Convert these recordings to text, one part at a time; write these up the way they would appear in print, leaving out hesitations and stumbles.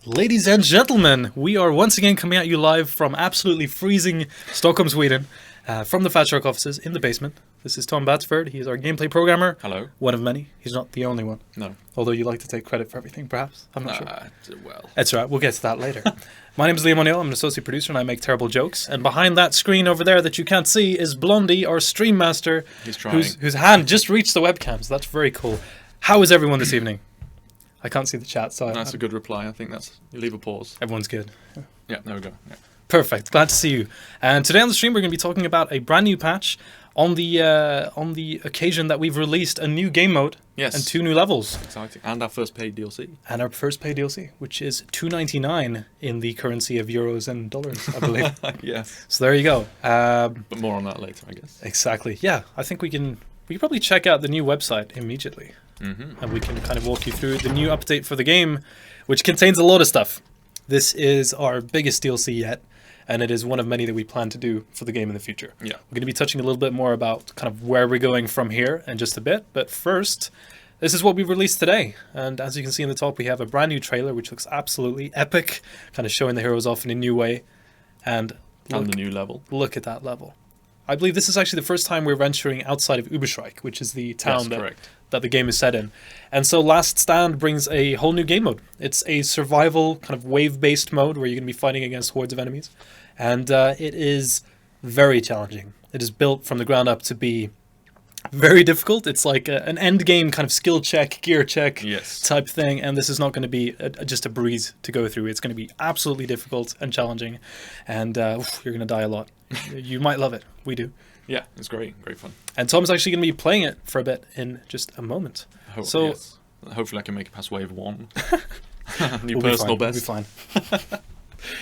Ladies and gentlemen, we are once again coming at you live from absolutely freezing Stockholm, Sweden, from the Fat Shark offices in the basement. This is Tom Batsford. He is our gameplay programmer. Hello. One of many. He's not the only one. No. Although you like to take credit for everything, perhaps. I'm not sure. Well. That's right. We'll get to that later. My name is Liam O'Neill. I'm an associate producer and I make terrible jokes. And behind that screen over there that you can't see is Blondie, our stream master. He's trying. Whose hand just reached the webcam, so that's very cool. How is everyone this evening? I can't see the chat, so... That's a good reply. I think that's... You leave a pause. Everyone's good. Yeah, there we go. Yeah. Perfect. Glad to see you. And today on the stream, we're going to be talking about a brand new patch on the occasion that we've released a new game mode and 2 new levels. Exciting. And our first paid DLC. And our first paid DLC, which is $2.99 in the currency of euros and dollars, I believe. Yes. So there you go. But more on that later, I guess. Exactly. Yeah, I think we can probably check out the new website immediately. Mm-hmm. And we can kind of walk you through the new update for the game, which contains a lot of stuff. This is our biggest DLC yet, and it is one of many that we plan to do for the game in the future. Yeah. We're going to be touching a little bit more about kind of where we're going from here in just a bit, but first, this is what we released today. And as you can see in the top, we have a brand new trailer, which looks absolutely epic, kind of showing the heroes off in a new way. And the new level. Look at that level. I believe this is actually the first time we're venturing outside of Überschreik, which is the town that the game is set in. And so Last Stand brings a whole new game mode. It's a survival kind of wave-based mode where you're going to be fighting against hordes of enemies. And it is very challenging. It is built from the ground up to be very difficult. It's like an end game kind of skill check, gear check type thing. And this is not going to be just a breeze to go through. It's going to be absolutely difficult and challenging. And you're going to die a lot. You might love it. We do. Yeah, it's great. Great fun. And Tom's actually going to be playing it for a bit in just a moment. Yes. Hopefully I can make it past wave 1. New we'll personal best. We'll be fine.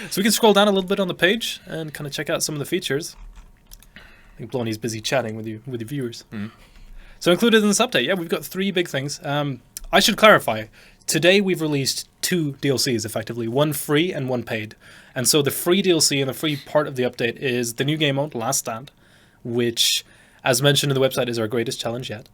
So we can scroll down a little bit on the page and kind of check out some of the features. I think Blondie's busy chatting with you, with the viewers. Mm. So included in this update, we've got 3 big things. I should clarify. Today we've released 2 DLCs, effectively. 1 free and 1 paid. And so the free DLC and the free part of the update is the new game mode, Last Stand, which, as mentioned in the website, is our greatest challenge yet.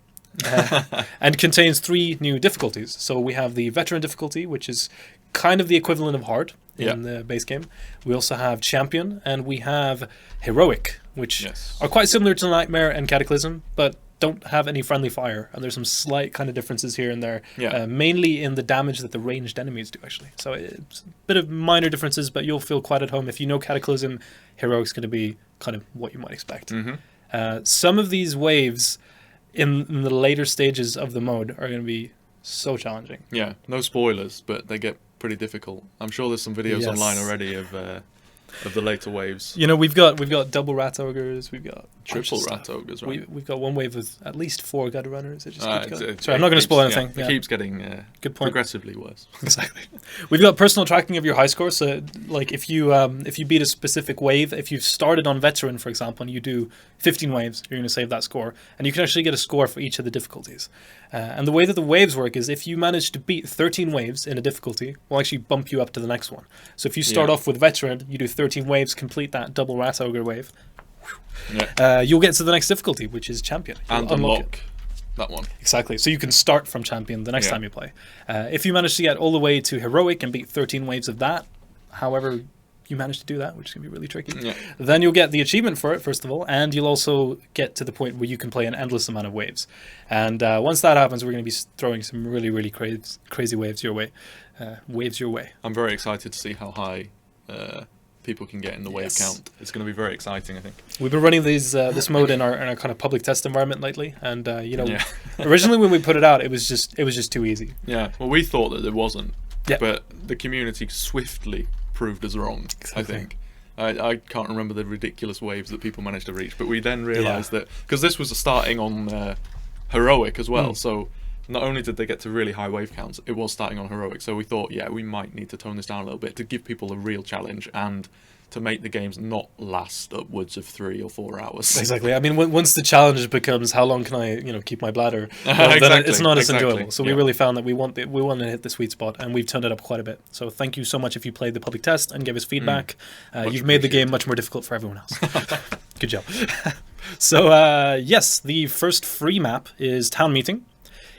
And contains 3 new difficulties. So we have the Veteran difficulty, which is kind of the equivalent of Hard in the base game. We also have Champion, and we have Heroic, which are quite similar to Nightmare and Cataclysm, but don't have any friendly fire. And there's some slight kind of differences here and there, mainly in the damage that the ranged enemies do, actually. So it's a bit of minor differences, but you'll feel quite at home. If you know Cataclysm, Heroic's going to be kind of what you might expect. Mm-hmm. Some of these waves in the later stages of the mode are going to be so challenging. Yeah, no spoilers, but they get pretty difficult. I'm sure there's some videos online already of the later waves. You know, we've got double rat ogres, we've got triple rat ogres, right? We've got one wave with at least 4 gutter runners. It just keeps going. Sorry, I'm not going to spoil anything. It keeps getting good point. Progressively worse. Exactly. We've got personal tracking of your high score. So, like, if you beat a specific wave, if you've started on Veteran, for example, and you do 15 waves, you're going to save that score, and you can actually get a score for each of the difficulties. And the way that the waves work is if you manage to beat 13 waves in a difficulty, we'll actually bump you up to the next one. So if you start off with Veteran, you do 13 waves, complete that double rat ogre wave, you'll get to the next difficulty, which is Champion. And unlock that one. Exactly. So you can start from Champion the next time you play. If you manage to get all the way to Heroic and beat 13 waves of that, however you manage to do that, which is going to be really tricky, then you'll get the achievement for it, first of all, and you'll also get to the point where you can play an endless amount of waves. And once that happens, we're going to be throwing some really, really crazy waves your way. I'm very excited to see how high people can get in the wave count. It's going to be very exciting, I think. We've been running this mode in our kind of public test environment lately, and originally when we put it out, it was just too easy. Yeah, well, we thought that it wasn't, but the community swiftly proved us wrong. Exactly. I think. I can't remember the ridiculous waves that people managed to reach, but we then realised that because this was starting on Heroic as well, so not only did they get to really high wave counts, it was starting on Heroic, so we thought, we might need to tone this down a little bit to give people a real challenge and to make the games not last upwards of 3 or 4 hours. Exactly. I mean, once the challenge becomes how long can I, keep my bladder, then it's not as enjoyable. So we really found that we want to hit the sweet spot, and we've turned it up quite a bit. So thank you so much if you played the public test and gave us feedback. You've made the game much more difficult for everyone else. Good job. So yes, the first free map is Town Meeting.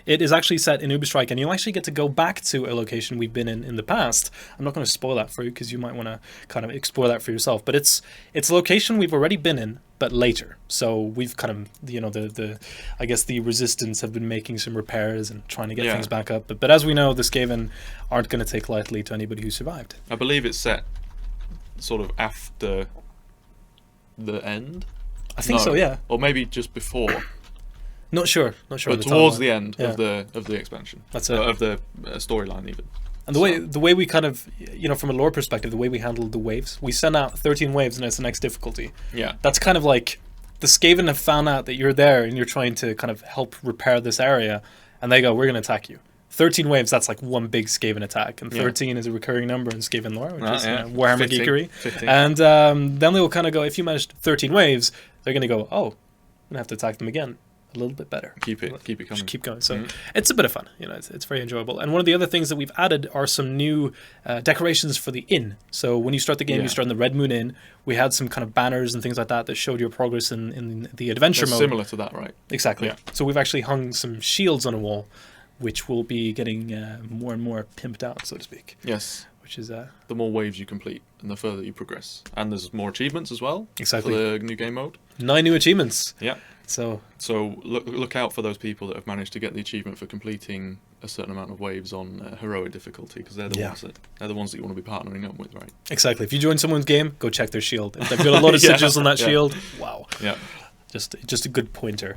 It is actually set in Uberstrike, and you'll actually get to go back to a location we've been in the past. I'm not going to spoil that for you because you might want to kind of explore that for yourself. But it's a location we've already been in, but later. So we've kind of, you know, I guess the Resistance have been making some repairs and trying to get things back up. But as we know, the Skaven aren't going to take lightly to anybody who survived. I believe it's set sort of after the end. I think so, yeah. Or maybe just before. Not sure. But towards the end of the expansion. That's it. Of the storyline, even. And the way we kind of, you know, from a lore perspective, the way we handled the waves, we send out 13 waves and it's the next difficulty. Yeah. That's kind of like the Skaven have found out that you're there and you're trying to kind of help repair this area, and they go, we're going to attack you. 13 waves, that's like one big Skaven attack, and 13 is a recurring number in Skaven lore, which is Warhammer 15, geekery. 15. And then they'll kind of go, if you managed 13 waves, they're going to go, oh, I'm going to have to attack them again a little bit better. Keep it coming. Just keep going. So it's a bit of fun. You know, it's very enjoyable. And one of the other things that we've added are some new decorations for the inn. So when you start the game, you start in the Red Moon Inn. We had some kind of banners and things like that showed your progress in the adventure mode. Similar to that, right? Exactly. Yeah. So we've actually hung some shields on a wall, which will be getting more and more pimped out, so to speak. Yes. Which is the more waves you complete and the further you progress. And there's more achievements as well. Exactly. For the new game mode. 9 new achievements. Yeah. So look out for those people that have managed to get the achievement for completing a certain amount of waves on heroic difficulty, because they're the ones that you want to be partnering up with, right? Exactly. If you join someone's game, go check their shield. If they've got a lot of sigils on that shield, wow. Yeah. Just a good pointer.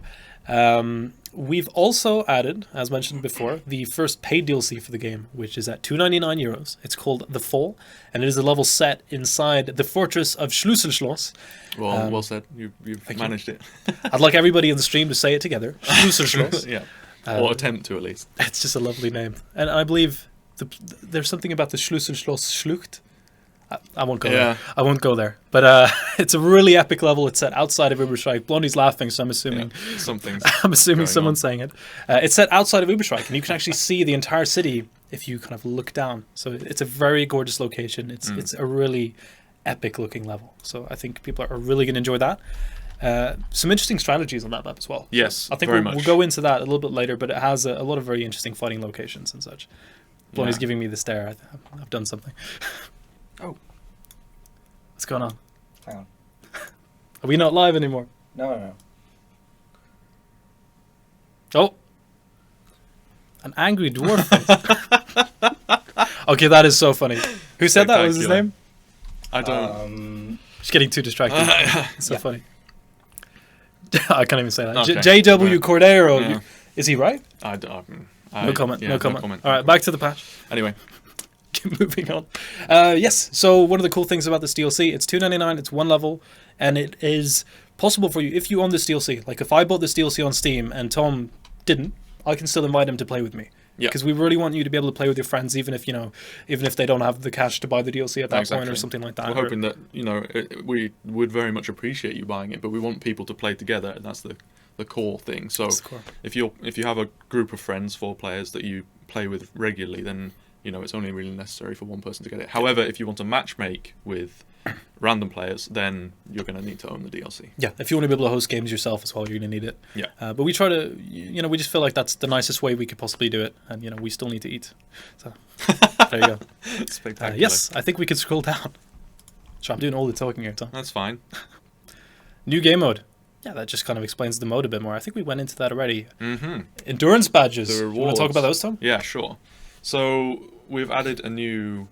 We've also added, as mentioned before, the first paid DLC for the game, which is at €2.99. It's called The Fall, and it is a level set inside the fortress of Schlüsselschloss. Well said. You've managed it. I'd like everybody in the stream to say it together. Schlüsselschloss. Yeah. Or attempt to, at least. It's just a lovely name. And I believe there's something about the Schlüsselschloss Schlucht. I won't go there. I won't go there. But it's a really epic level. It's set outside of Uberstrike. Blondie's laughing, so I'm assuming someone's saying it. It's set outside of Uberstrike, and you can actually see the entire city if you kind of look down. So it's a very gorgeous location. It's a really epic looking level. So I think people are really going to enjoy that. Some interesting strategies on that map as well. Yes, I think we'll go into that a little bit later, but it has a lot of very interesting fighting locations and such. Blondie's giving me the stare. I've done something. Oh. What's going on? Hang on. Are we not live anymore? No. Oh. An angry dwarf face. Okay, that is so funny. Who said that? What was his name? I don't. Just getting too distracted. It's so funny. I can't even say that. Okay. J.W. Cordero. Yeah. Is he right? No comment. No comment. All right, back to the patch. Anyway. Moving on. Yes, so one of the cool things about this DLC, it's $2.99, it's one level, and it is possible for you, if you own this DLC, like if I bought this DLC on Steam and Tom didn't, I can still invite him to play with me. Yeah. Because we really want you to be able to play with your friends, even if they don't have the cash to buy the DLC at that point or something like that. We're hoping that, we would very much appreciate you buying it, but we want people to play together, and that's the core thing. So if you have a group of friends, 4 players that you play with regularly, then it's only really necessary for one person to get it. However, if you want to matchmake with random players, then you're going to need to own the DLC. Yeah, if you want to be able to host games yourself as well, you're going to need it. Yeah. But we try to, we just feel like that's the nicest way we could possibly do it. And, we still need to eat. So, there you go. Spectacular. Yes, I think we could scroll down. Sure, I'm doing all the talking here, Tom. That's fine. New game mode. Yeah, that just kind of explains the mode a bit more. I think we went into that already. Mm-hmm. Endurance badges. The rewards. You want to talk about those, Tom? Yeah, sure. So we've added a new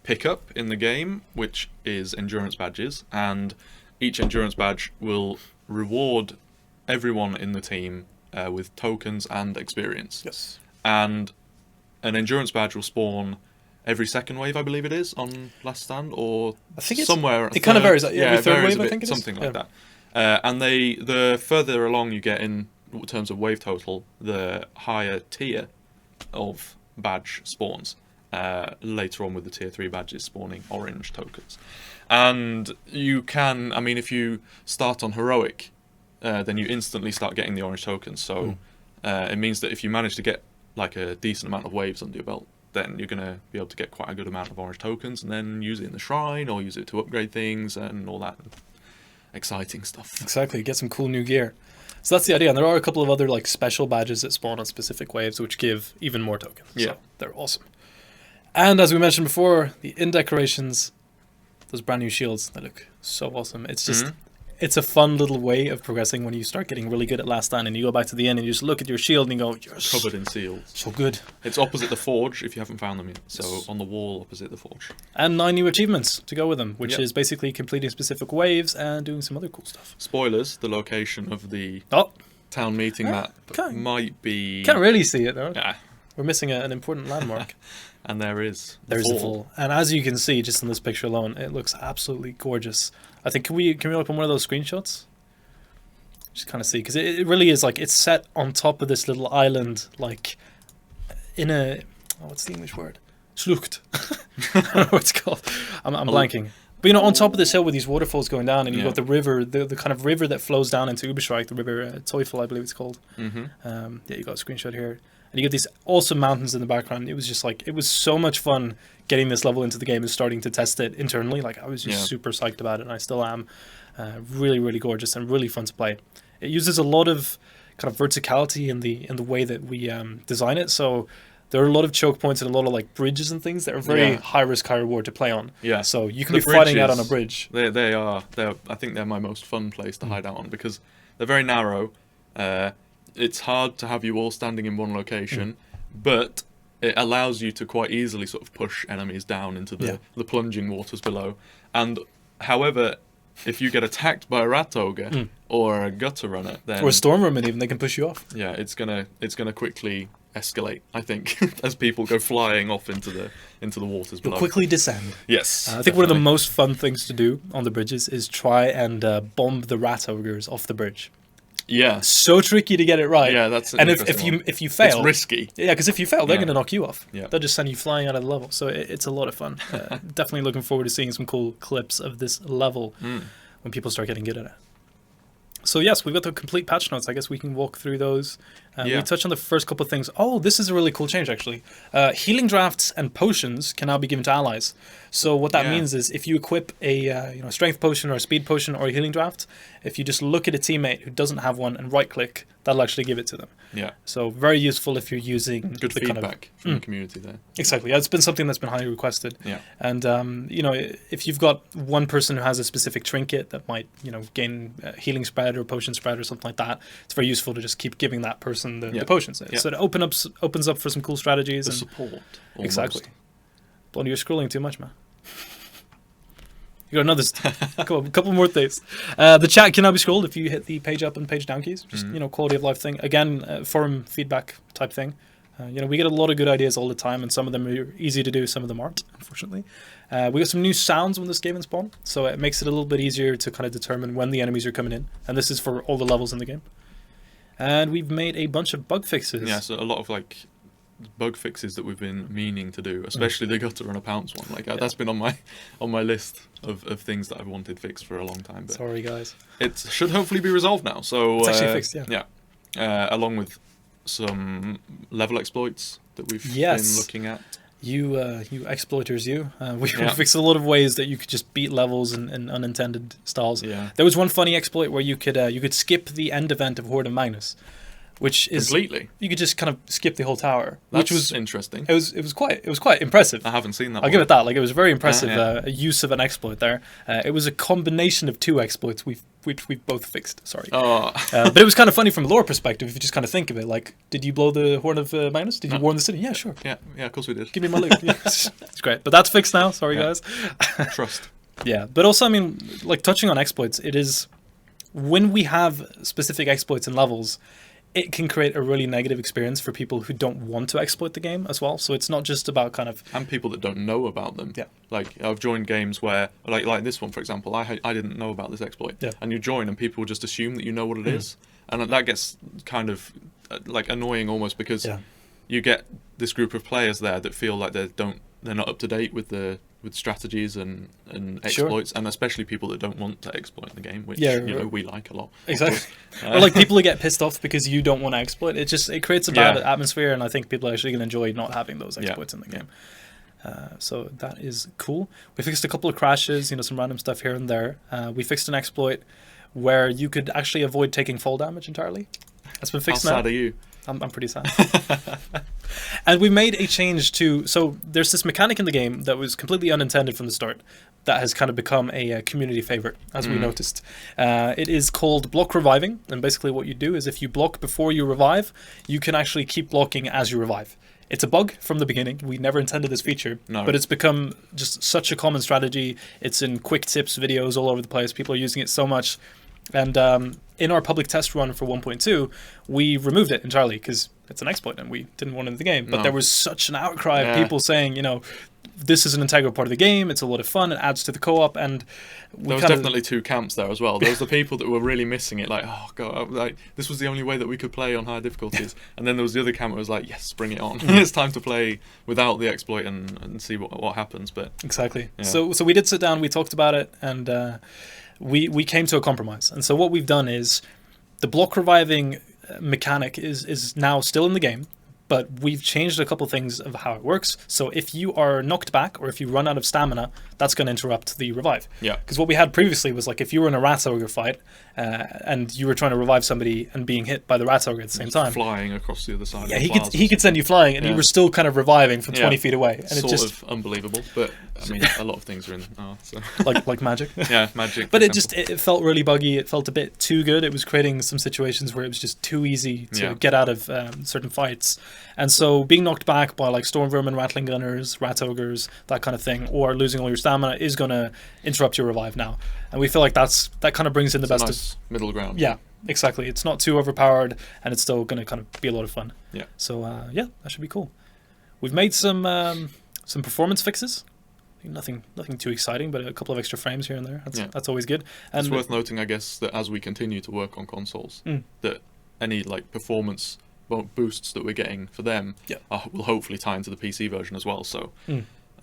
pickup in the game, which is endurance badges, and each endurance badge will reward everyone in the team with tokens and experience. Yes. And an endurance badge will spawn every second wave, I believe it is, on Last Stand, or I think it's somewhere. It kind of varies. Every third varies wave, I think it is. Something like that. And the further along you get in terms of wave total, the higher tier of badge spawns. Later on with the tier 3 badges spawning orange tokens. And you can, if you start on heroic, then you instantly start getting the orange tokens. So it means that if you manage to get like a decent amount of waves under your belt, then you're going to be able to get quite a good amount of orange tokens and then use it in the shrine or use it to upgrade things and all that exciting stuff. Exactly, get some cool new gear. So that's the idea, and there are a couple of other like special badges that spawn on specific waves, which give even more tokens. Yeah. So they're awesome. And as we mentioned before, the in decorations, those brand new shields, they look so awesome. It's just, it's a fun little way of progressing when you start getting really good at Last Stand and you go back to the end and you just look at your shield and you go, yes, Covered in seals. so good. It's opposite the forge if you haven't found them yet. So on the wall opposite the forge. And 9 new achievements to go with them, which Yep. is basically completing specific waves and doing some other cool stuff. Spoilers, the location of the Oh, town meeting map can't- might be... can't really see it though. Yeah, We're missing an important landmark. and there is There's the fall. And as you can see just in this picture alone, it looks absolutely gorgeous. I think, can we open one of those screenshots? Just kind of see, because it really is like, it's set on top of this little island, like in a, oh, what's the English word? Schlucht. I don't know what it's called. I'm blanking. But you know, on top of this hill with these waterfalls going down, and you've Yeah. got the river, the kind of river that flows down into Uberschreik, the river Teufel, I believe it's called. Mm-hmm. Yeah, you got a screenshot here. And you get these awesome mountains in the background. It was just like, it was so much fun getting this level into the game and starting to test it internally. Like, I was just super psyched about it, and I still am. Really, really gorgeous and really fun to play. It uses a lot of kind of verticality in the way that we design it. So there are a lot of choke points and a lot of like bridges and things that are very high risk, high reward to play on. Yeah. So you can The be fighting out on a bridges, bridge. They are. I think they're my most fun place to hide out on because they're very narrow. It's hard to have you all standing in one location, but it allows you to quite easily sort of push enemies down into the plunging waters below. And however, if you get attacked by a rat ogre or a gutter runner, then Or a storm woman even, they can push you off. yeah, it's gonna quickly escalate. I think as people go flying off into the waters You'll below. quickly descend. Yes, I think one of the definitely. most fun things to do on the bridges is try and bomb the rat ogres off the bridge. Yeah, So tricky to get it right. yeah, that's an And interesting one. if you fail, It's risky. yeah, because if you fail, they're Yeah. going to knock you off. Yeah. They'll just send you flying out of the level. So it's a lot of fun. Definitely looking forward to seeing some cool clips of this level when people start getting good at it. So yes, we've got the complete patch notes. I guess we can walk through those. Yeah. We touched on the first couple of things. Oh, this is a really cool change actually. Healing drafts and potions can now be given to allies. So what that Yeah. means is if you equip a strength potion or a speed potion or a healing draft, if you just look at a teammate who doesn't have one and right click, that'll actually give it to them. Yeah, So very useful if you're using good the feedback kind of, from the community there. exactly. Yeah, it's been something that's been highly requested. Yeah, And if you've got one person who has a specific trinket that might gain healing spread or potion spread or something like that, it's very useful to just keep giving that person the potions. Yeah. So it opens up for some cool strategies. the And support. exactly. Almost. Blondie, you're scrolling too much, man. You got another couple more things. The chat can now be scrolled if you hit the page up and page down keys. Just quality of life thing. Again, forum feedback type thing. We get a lot of good ideas all the time, and some of them are easy to do, some of them aren't, unfortunately. We got some new sounds when this game is spawned, so it makes it a little bit easier to kind of determine when the enemies are coming in, and this is for all the levels in the game. And we've made a bunch of bug fixes. Yeah, so a lot of like bug fixes that we've been meaning to do, especially the gutter and a pounce one. Like that's been on my list of things that I've wanted fixed for a long time. But Sorry, guys. it should hopefully be resolved now. So It's actually fixed, yeah. Yeah, along with some level exploits that we've Yes. been looking at. You exploiters, you. We Yeah. fixed a lot of ways that you could just beat levels in unintended styles. Yeah. There was one funny exploit where you could skip the end event of Horde of Magnus, which is Completely. you could just kind of skip the whole tower, That's which was interesting. it was quite impressive. I haven't seen that I'll one. give it that. Like it was very impressive yeah. use of an exploit there. It was a combination of two exploits which we've both fixed. Sorry. Oh, But it was kind of funny from a lore perspective if you just kind of think of it. Like, did you blow the Horn of Magnus? Did you No. warn the city? Yeah, sure. yeah, of course we did. Give me my loot. Yeah, it's great. But that's fixed now. Sorry, Yeah. guys. Trust. Yeah, but also, I mean, like touching on exploits, it is when we have specific exploits and levels, it can create a really negative experience for people who don't want to exploit the game as well. So it's not just about kind of And people that don't know about them. Yeah. Like I've joined games where, like this one for example, I didn't know about this exploit. Yeah. And you join and people just assume that you know what it is, and that gets kind of like annoying almost because Yeah. you get this group of players there that feel like they're not up to date with strategies and Sure. exploits, and especially people that don't want to exploit the game, which Yeah, we like a lot. exactly. Or like people who get pissed off because you don't want to exploit. It creates a bad Yeah. atmosphere, and I think people are actually going to enjoy not having those Yeah. exploits in the game. So that is cool. We fixed a couple of crashes, some random stuff here and there. We fixed an exploit where you could actually avoid taking fall damage entirely. That's been fixed now. How sad are you? I'm pretty sad. And we made a change to... So there's this mechanic in the game that was completely unintended from the start that has kind of become a community favorite, as we noticed. It is called block reviving. And basically what you do is if you block before you revive, you can actually keep blocking as you revive. It's a bug from the beginning. We never intended this feature, but it's become just such a common strategy. It's in quick tips videos all over the place. People are using it so much. And in our public test run for 1.2, we removed it entirely because it's an exploit and we didn't want it in the game. But there was such an outcry of people saying, you know, this is an integral part of the game. It's a lot of fun. It adds to the co-op. And there was definitely two camps there as well. There was the people that were really missing it, like, oh god, like this was the only way that we could play on high difficulties. And then there was the other camp that was like, yes, bring it on. It's time to play without the exploit and see what happens. But exactly. Yeah. So we did sit down. We talked about it, and we came to a compromise. And so what we've done is the block reviving mechanic is now still in the game. But we've changed a couple things of how it works. So if you are knocked back or if you run out of stamina, that's going to interrupt the revive. Yeah. Because what we had previously was like if you were in a rat ogre fight and you were trying to revive somebody and being hit by the rat ogre at the same time, flying across the other side. Yeah, he could send you flying, and you were still kind of reviving from 20 feet away. And sort it just of unbelievable, but I mean, a lot of things are in so. like magic. Yeah, magic. But it felt really buggy. It felt a bit too good. It was creating some situations where it was just too easy to get out of certain fights. And so being knocked back by like storm vermin, rattling gunners, rat ogres, that kind of thing, or losing all your stamina is going to interrupt your revive now. And we feel like that kind of brings in the best of middle ground. Yeah, exactly. It's not too overpowered, and it's still going to kind of be a lot of fun. Yeah. So that should be cool. We've made some performance fixes. Nothing too exciting, but a couple of extra frames here and there. That's always good. And it's worth noting, I guess, that as we continue to work on consoles, that any like performance boosts that we're getting for them will hopefully tie into the PC version as well. So,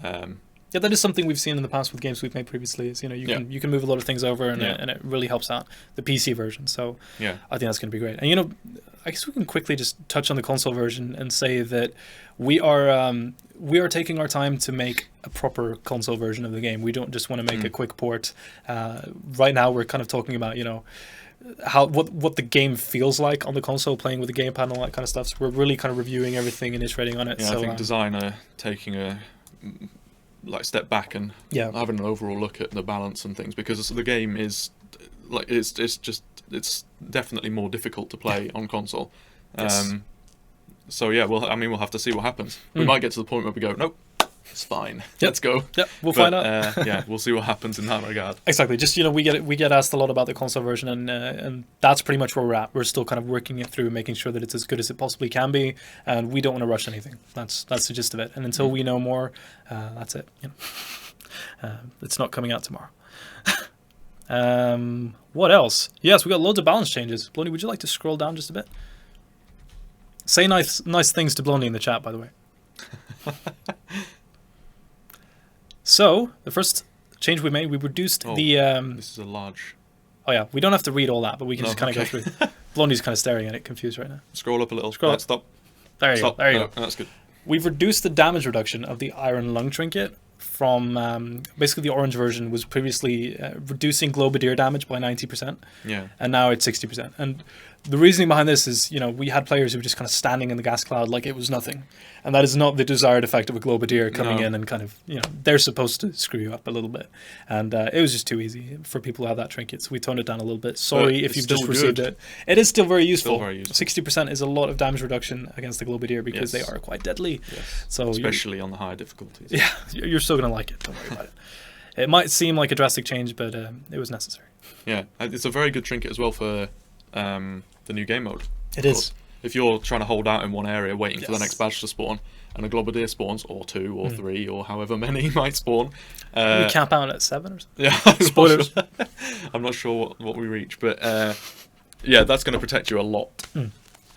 that is something we've seen in the past with games we've made previously. Is you can move a lot of things over, and it really helps out the PC version. So, I think that's going to be great. And I guess we can quickly just touch on the console version and say that we are taking our time to make a proper console version of the game. We don't just want to make a quick port. Right now, we're kind of talking about what the game feels like on the console, playing with the gamepad and all that kind of stuff. So we're really kind of reviewing everything and iterating on it. Yeah, so, I think designer taking a step back and having an overall look at the balance and things, because the game is like it's definitely more difficult to play on console. Yes. So we'll have to see what happens. We might get to the point where we go, nope, it's fine. Let's go. Yep, we'll find out. We'll see what happens in that regard. Exactly. Just we get asked a lot about the console version, and that's pretty much where we're at. We're still kind of working it through, making sure that it's as good as it possibly can be, and we don't want to rush anything. That's the gist of it. And until we know more, that's it. It's not coming out tomorrow. What else? Yes, we got loads of balance changes. Blondie, would you like to scroll down just a bit? Say nice things to Blondie in the chat, by the way. So, the first change we made, we reduced the... This is a large... Oh yeah, we don't have to read all that, but we can just kind of go through. Blondie's kind of staring at it, confused right now. Scroll up a little. Scroll up. Stop. There you go. There you go. That's good. We've reduced the damage reduction of the Iron Lung Trinket from... basically, the orange version was previously reducing Globadier damage by 90%. Yeah. And now it's 60%. And the reasoning behind this is, we had players who were just kind of standing in the gas cloud like it was nothing. And that is not the desired effect of a Globadier coming in and kind of, they're supposed to screw you up a little bit. And it was just too easy for people who have that trinket. So we toned it down a little bit. Sorry if you've just received it. It is still very useful. 60% is a lot of damage reduction against the Globadier because they are quite deadly. Yes. So especially on the higher difficulties. Yeah, you're still going to like it. Don't worry about it. It might seem like a drastic change, but it was necessary. Yeah, it's a very good trinket as well for the new game mode. It is. If you're trying to hold out in one area waiting for the next badge to spawn, and a Globadier spawns, or 2 or 3 or however many might spawn. We camp out at 7 or something. Yeah, spoilers. I'm not sure what we reach, but that's going to protect you a lot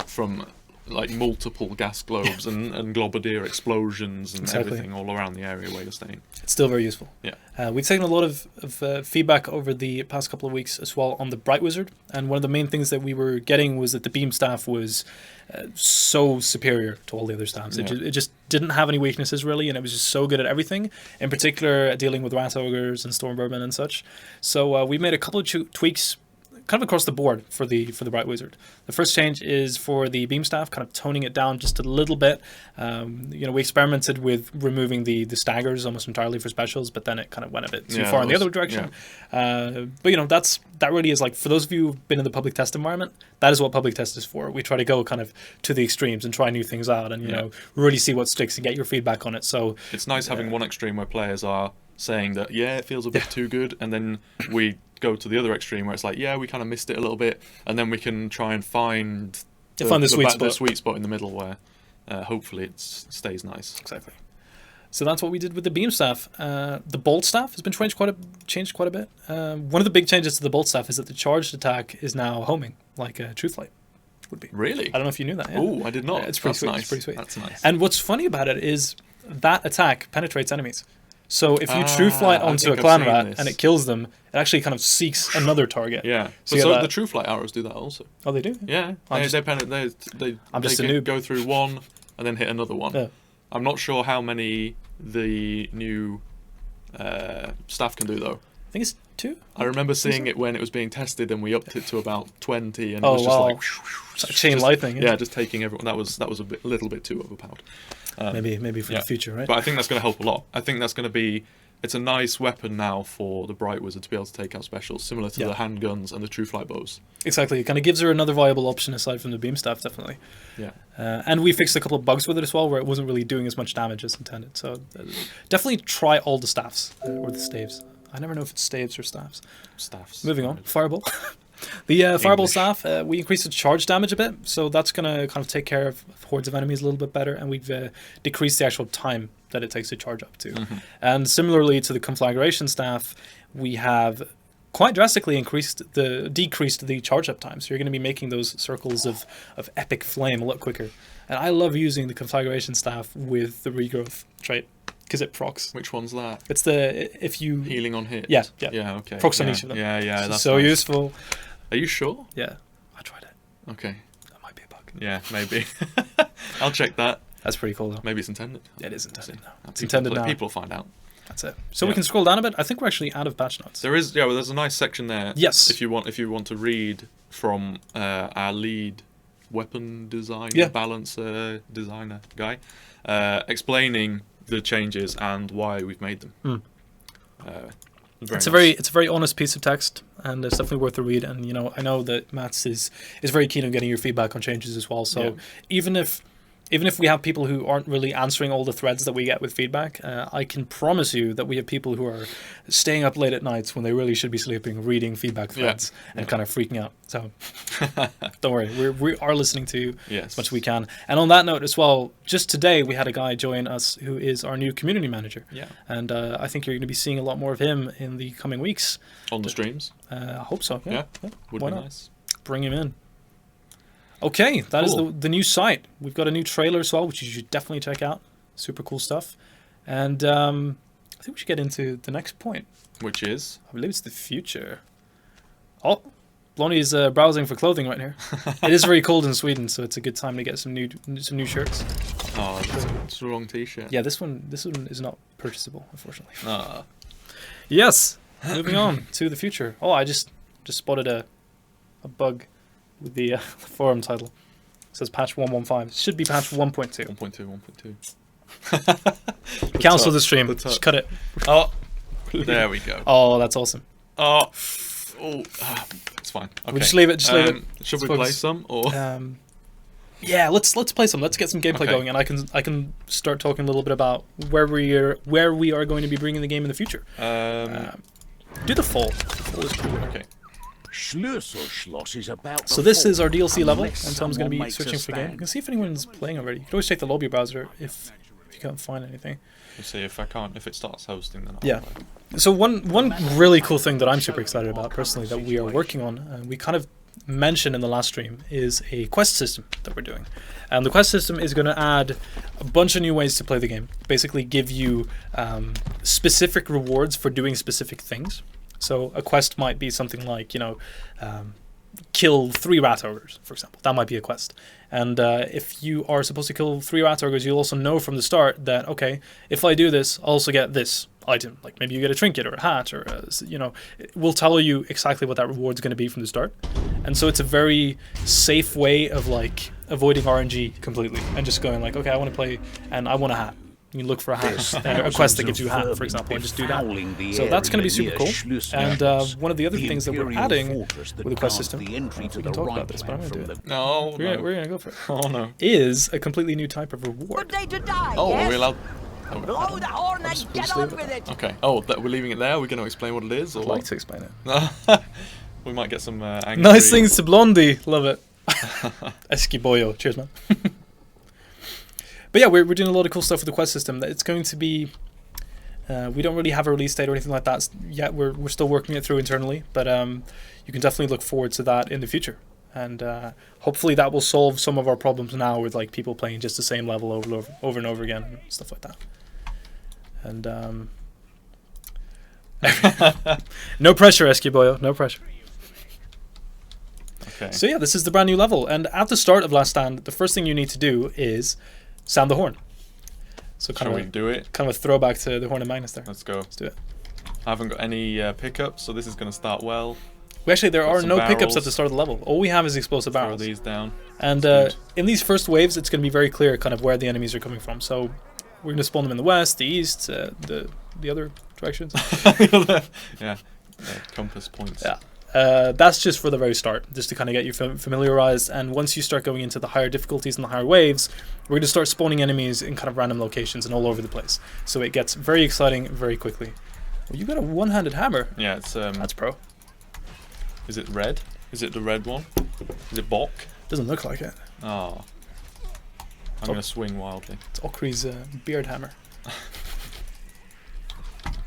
from like multiple gas globes and Globadier explosions and everything all around the area where you're staying. It's still very useful. Yeah. We've taken a lot of feedback over the past couple of weeks as well on the Bright Wizard, and one of the main things that we were getting was that the beam staff was so superior to all the other staffs. It just didn't have any weaknesses really, and it was just so good at everything, in particular dealing with rat ogres and storm vermin and such. So we made a couple of tweaks kind of across the board for the Bright Wizard. The first change is for the beam staff, kind of toning it down just a little bit. We experimented with removing the staggers almost entirely for specials, but then it kind of went a bit too far in the other direction. Yeah. But that really is like, for those of you who've been in the public test environment, that is what public test is for. We try to go kind of to the extremes and try new things out, and really see what sticks and get your feedback on it. So it's nice having one extreme where players are saying that it feels a bit too good, and then we go to the other extreme where it's like we kind of missed it a little bit, and then we can try and find the sweet spot in the middle where hopefully it stays nice. Exactly. So that's what we did with the beam staff. The bolt staff has been changed quite a bit. One of the big changes to the bolt staff is that the charged attack is now homing, like a Truth Light would be. Really? I don't know if you knew that. Yeah. Oh, I did not. It's pretty sweet. Nice. It's pretty sweet. That's nice. And what's funny about it is that attack penetrates enemies. So if you Truth Light onto a clan rat and it kills them, it actually kind of seeks another target. Yeah. So the Truth Light arrows do that also. Oh, they do? Yeah. I'm just a noob. Go through one and then hit another one. Yeah. I'm not sure how many the new staff can do though. I think it's 2. I remember seeing it when it was being tested, and we upped it to about 20, and it was just like chain lightning. Yeah, just taking everyone. That was a little bit too overpowered. Maybe for the future, right? But I think that's going to help a lot. I think that's going to be. It's a nice weapon now for the Bright Wizard to be able to take out specials, similar to the handguns and the True Flight bows. Exactly. It kind of gives her another viable option aside from the beam staff, definitely. Yeah. And we fixed a couple of bugs with it as well, where it wasn't really doing as much damage as intended. So definitely try all the staffs, or the staves. I never know if it's staves or staffs. Staffs. Moving on. Fireball. The Fireball staff, we increased the charge damage a bit, so that's going to kind of take care of hordes of enemies a little bit better, and we've decreased the actual time that it takes to charge up to. Mm-hmm. And similarly to the conflagration staff, we have quite drastically decreased the charge up time, so you're going to be making those circles of epic flame a lot quicker. And I love using the conflagration staff with the regrowth trait, because it procs. Which one's that? It's if you... Healing on hit? Yeah, okay. Procs on each of them. Yeah, that's so nice. Useful. Are you sure? Yeah, I tried it. Okay. That might be a bug. Yeah, maybe. I'll check that. That's pretty cool, though. Maybe it's intended. It is intended now. It's intended now. People find out. That's it. So we can scroll down a bit. I think we're actually out of patch notes. There is, there's a nice section there. Yes. If you want to read from our lead weapon balancer designer guy, explaining the changes and why we've made them. It's a very honest piece of text, and it's definitely worth a read. And I know that Mats is very keen on getting your feedback on changes as well. So even if we have people who aren't really answering all the threads that we get with feedback, I can promise you that we have people who are staying up late at nights when they really should be sleeping, reading feedback threads and kind of freaking out. So don't worry, we are listening to you as much as we can. And on that note as well, just today we had a guy join us who is our new community manager. Yeah. And I think you're going to be seeing a lot more of him in the coming weeks. On the streams? I hope so. Yeah. Would be nice. Bring him in. Okay, that is the new site. We've got a new trailer as well, which you should definitely check out. Super cool stuff. And I think we should get into the next point. Which is? I believe it's the future. Oh, Blondie's browsing for clothing right here. It is very cold in Sweden, so it's a good time to get some new shirts. Oh, it's the wrong t-shirt. Yeah, this one is not purchasable, unfortunately. Yes, moving on to the future. Oh, I just spotted a bug with the forum title. It says patch 115. It should be patch 1.2. 1.2. Cancel the stream. Just cut it. Oh, there we go. Oh, that's awesome. It's fine. Okay. We'll just leave it. Should we play some or? Yeah, let's play some. Let's get some gameplay going, and I can start talking a little bit about where we are going to be bringing the game in the future. Do the fall. Fall is cool. Okay. So this is our DLC level, and Tom's going to be searching for the game. You can see if anyone's playing already. You can always check the lobby browser if you can't find anything. We'll see if it starts hosting, then I'll play. So one really cool thing that I'm super excited about personally that we are working on, and we kind of mentioned in the last stream, is a quest system that we're doing. And the quest system is going to add a bunch of new ways to play the game. Basically give you specific rewards for doing specific things. So a quest might be something like, kill 3 rat ogres, for example. That might be a quest. And if you are supposed to kill 3 rat ogres, you'll also know from the start that, okay, if I do this, I'll also get this. item. Like maybe you get a trinket or a hat or it will tell you exactly what that reward's going to be from the start. And so it's a very safe way of like avoiding RNG completely and just going like, okay, I want to play and I want a hat. You can look for a hat, a quest that gives you a hat, for example, and just do that. So that's going to be super cool. And one of the other things that we're adding with the quest system, I don't know if we can talk about this, but I'm going to do it. No, We're going to go for it. Oh no. Is a completely new type of reward. Good day to die, Oh, yes? are we allowed? Blow the horn and get on with it. Okay. Oh, we're leaving it there. We're going to explain what it is, or I'd like to explain it. what? We might get some angry... Nice things to Blondie. Love it. Esquiboyo. Cheers, man. But yeah, we're doing a lot of cool stuff with the quest system. It's going to be... we don't really have a release date or anything like that yet. We're still working it through internally. But you can definitely look forward to that in the future. And hopefully that will solve some of our problems now with like people playing just the same level over and over again and stuff like that. And no pressure, Esquiboyo, no pressure. Okay. So yeah, this is the brand new level. And at the start of Last Stand, the first thing you need to do is sound the horn. So Shall we do it? Kind of a throwback to the Horn of Magnus there. Let's go. Let's do it. I haven't got any pickups, so this is going to start well. Actually, there are some no pickups barrels. at the start of the level. All we have is explosive Throw barrels. these down. And Good. in these first waves, it's going to be very clear kind of where the enemies are coming from. So we're going to spawn them in the west, the east, the other directions. Yeah. Compass points. Yeah. That's just for the very start, just to kind of get you familiarized. And once you start going into the higher difficulties and the higher waves, we're going to start spawning enemies in kind of random locations and all over the place. So it gets very exciting very quickly. Well, you got a one-handed hammer. Yeah, it's That's pro. Is it red? Is it the red one? Is it Bok? Doesn't look like it. Oh. I'm going to swing wildly. It's Okri's beard hammer.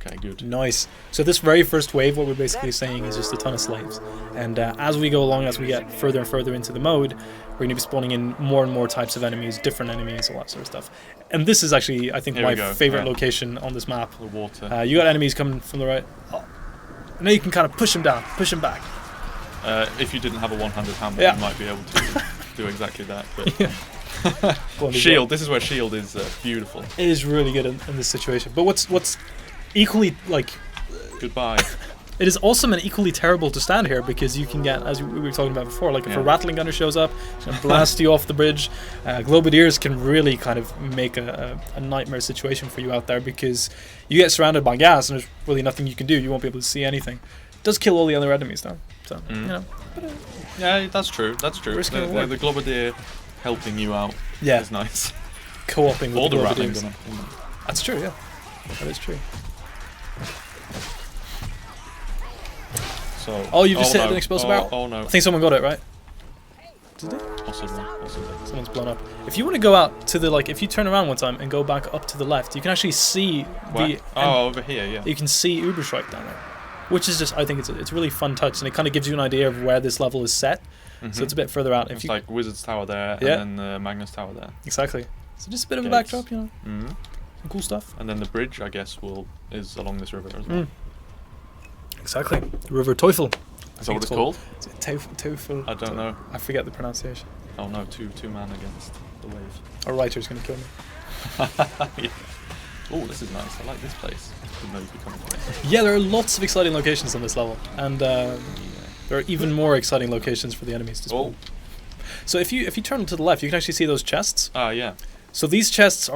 Okay, good. Nice. So this very first wave, what we're basically saying is just a ton of slaves. And as we go along, as we get further and further into the mode, we're going to be spawning in more and more types of enemies, different enemies, all that sort of stuff. And this is actually, I think, Here we my go, favorite yeah. location on this map. The water. You got enemies coming from the right. Oh. Now you can kind of push them down, push them back. If you didn't have a one-handed hammer, Yeah. you might be able to do exactly that. But Yeah. Go on, shield. This is where shield is beautiful. It is really good in this situation. But what's equally like... Goodbye. It is awesome and equally terrible to stand here because you can get, as we were talking about before, like if Yeah. a rattling gunner shows up, it's going to blast you off the bridge. Globadiers can really kind of make a nightmare situation for you out there because you get surrounded by gas and there's really nothing you can do. You won't be able to see anything. It does kill all the other enemies though. So, you know. Yeah, that's true. That's true. Risk The, and reward. the Globadier helping you out Yeah. is nice. Co-oping with Or the the rattling Globadiers. gunner. That's true, yeah. That is true. So, Oh, you've just hit no. an explosive barrel? Oh no. I think someone got it, right? Did they? Possibly. Someone's blown up. If you want to go out to the, like, if you turn around one time and go back up to the left, you can actually see Where? Over here, yeah. you can see Uberstrike down there, which is just, I think it's a really fun touch, and it kind of gives you an idea of where this level is set. So it's a bit further out. If It's you like Wizard's Tower there, Yeah. and then the Magnus Tower there. exactly, so just a bit of a Gates. backdrop, you know, Mm. some cool stuff. And then the bridge, I guess, is along this river as well. Exactly, River Teufel. Is that what it's called? Is it Teufel? I don't know. I forget the pronunciation. Oh no, two man against the wave. Our writer's gonna kill me. Yeah. Oh, this is nice. I like this place. Didn't know you'd be coming to it. Yeah, there are lots of exciting locations on this level, and there are even more exciting locations for the enemies to spawn. Oh. So if you turn to the left, you can actually see those chests. Yeah. So these chests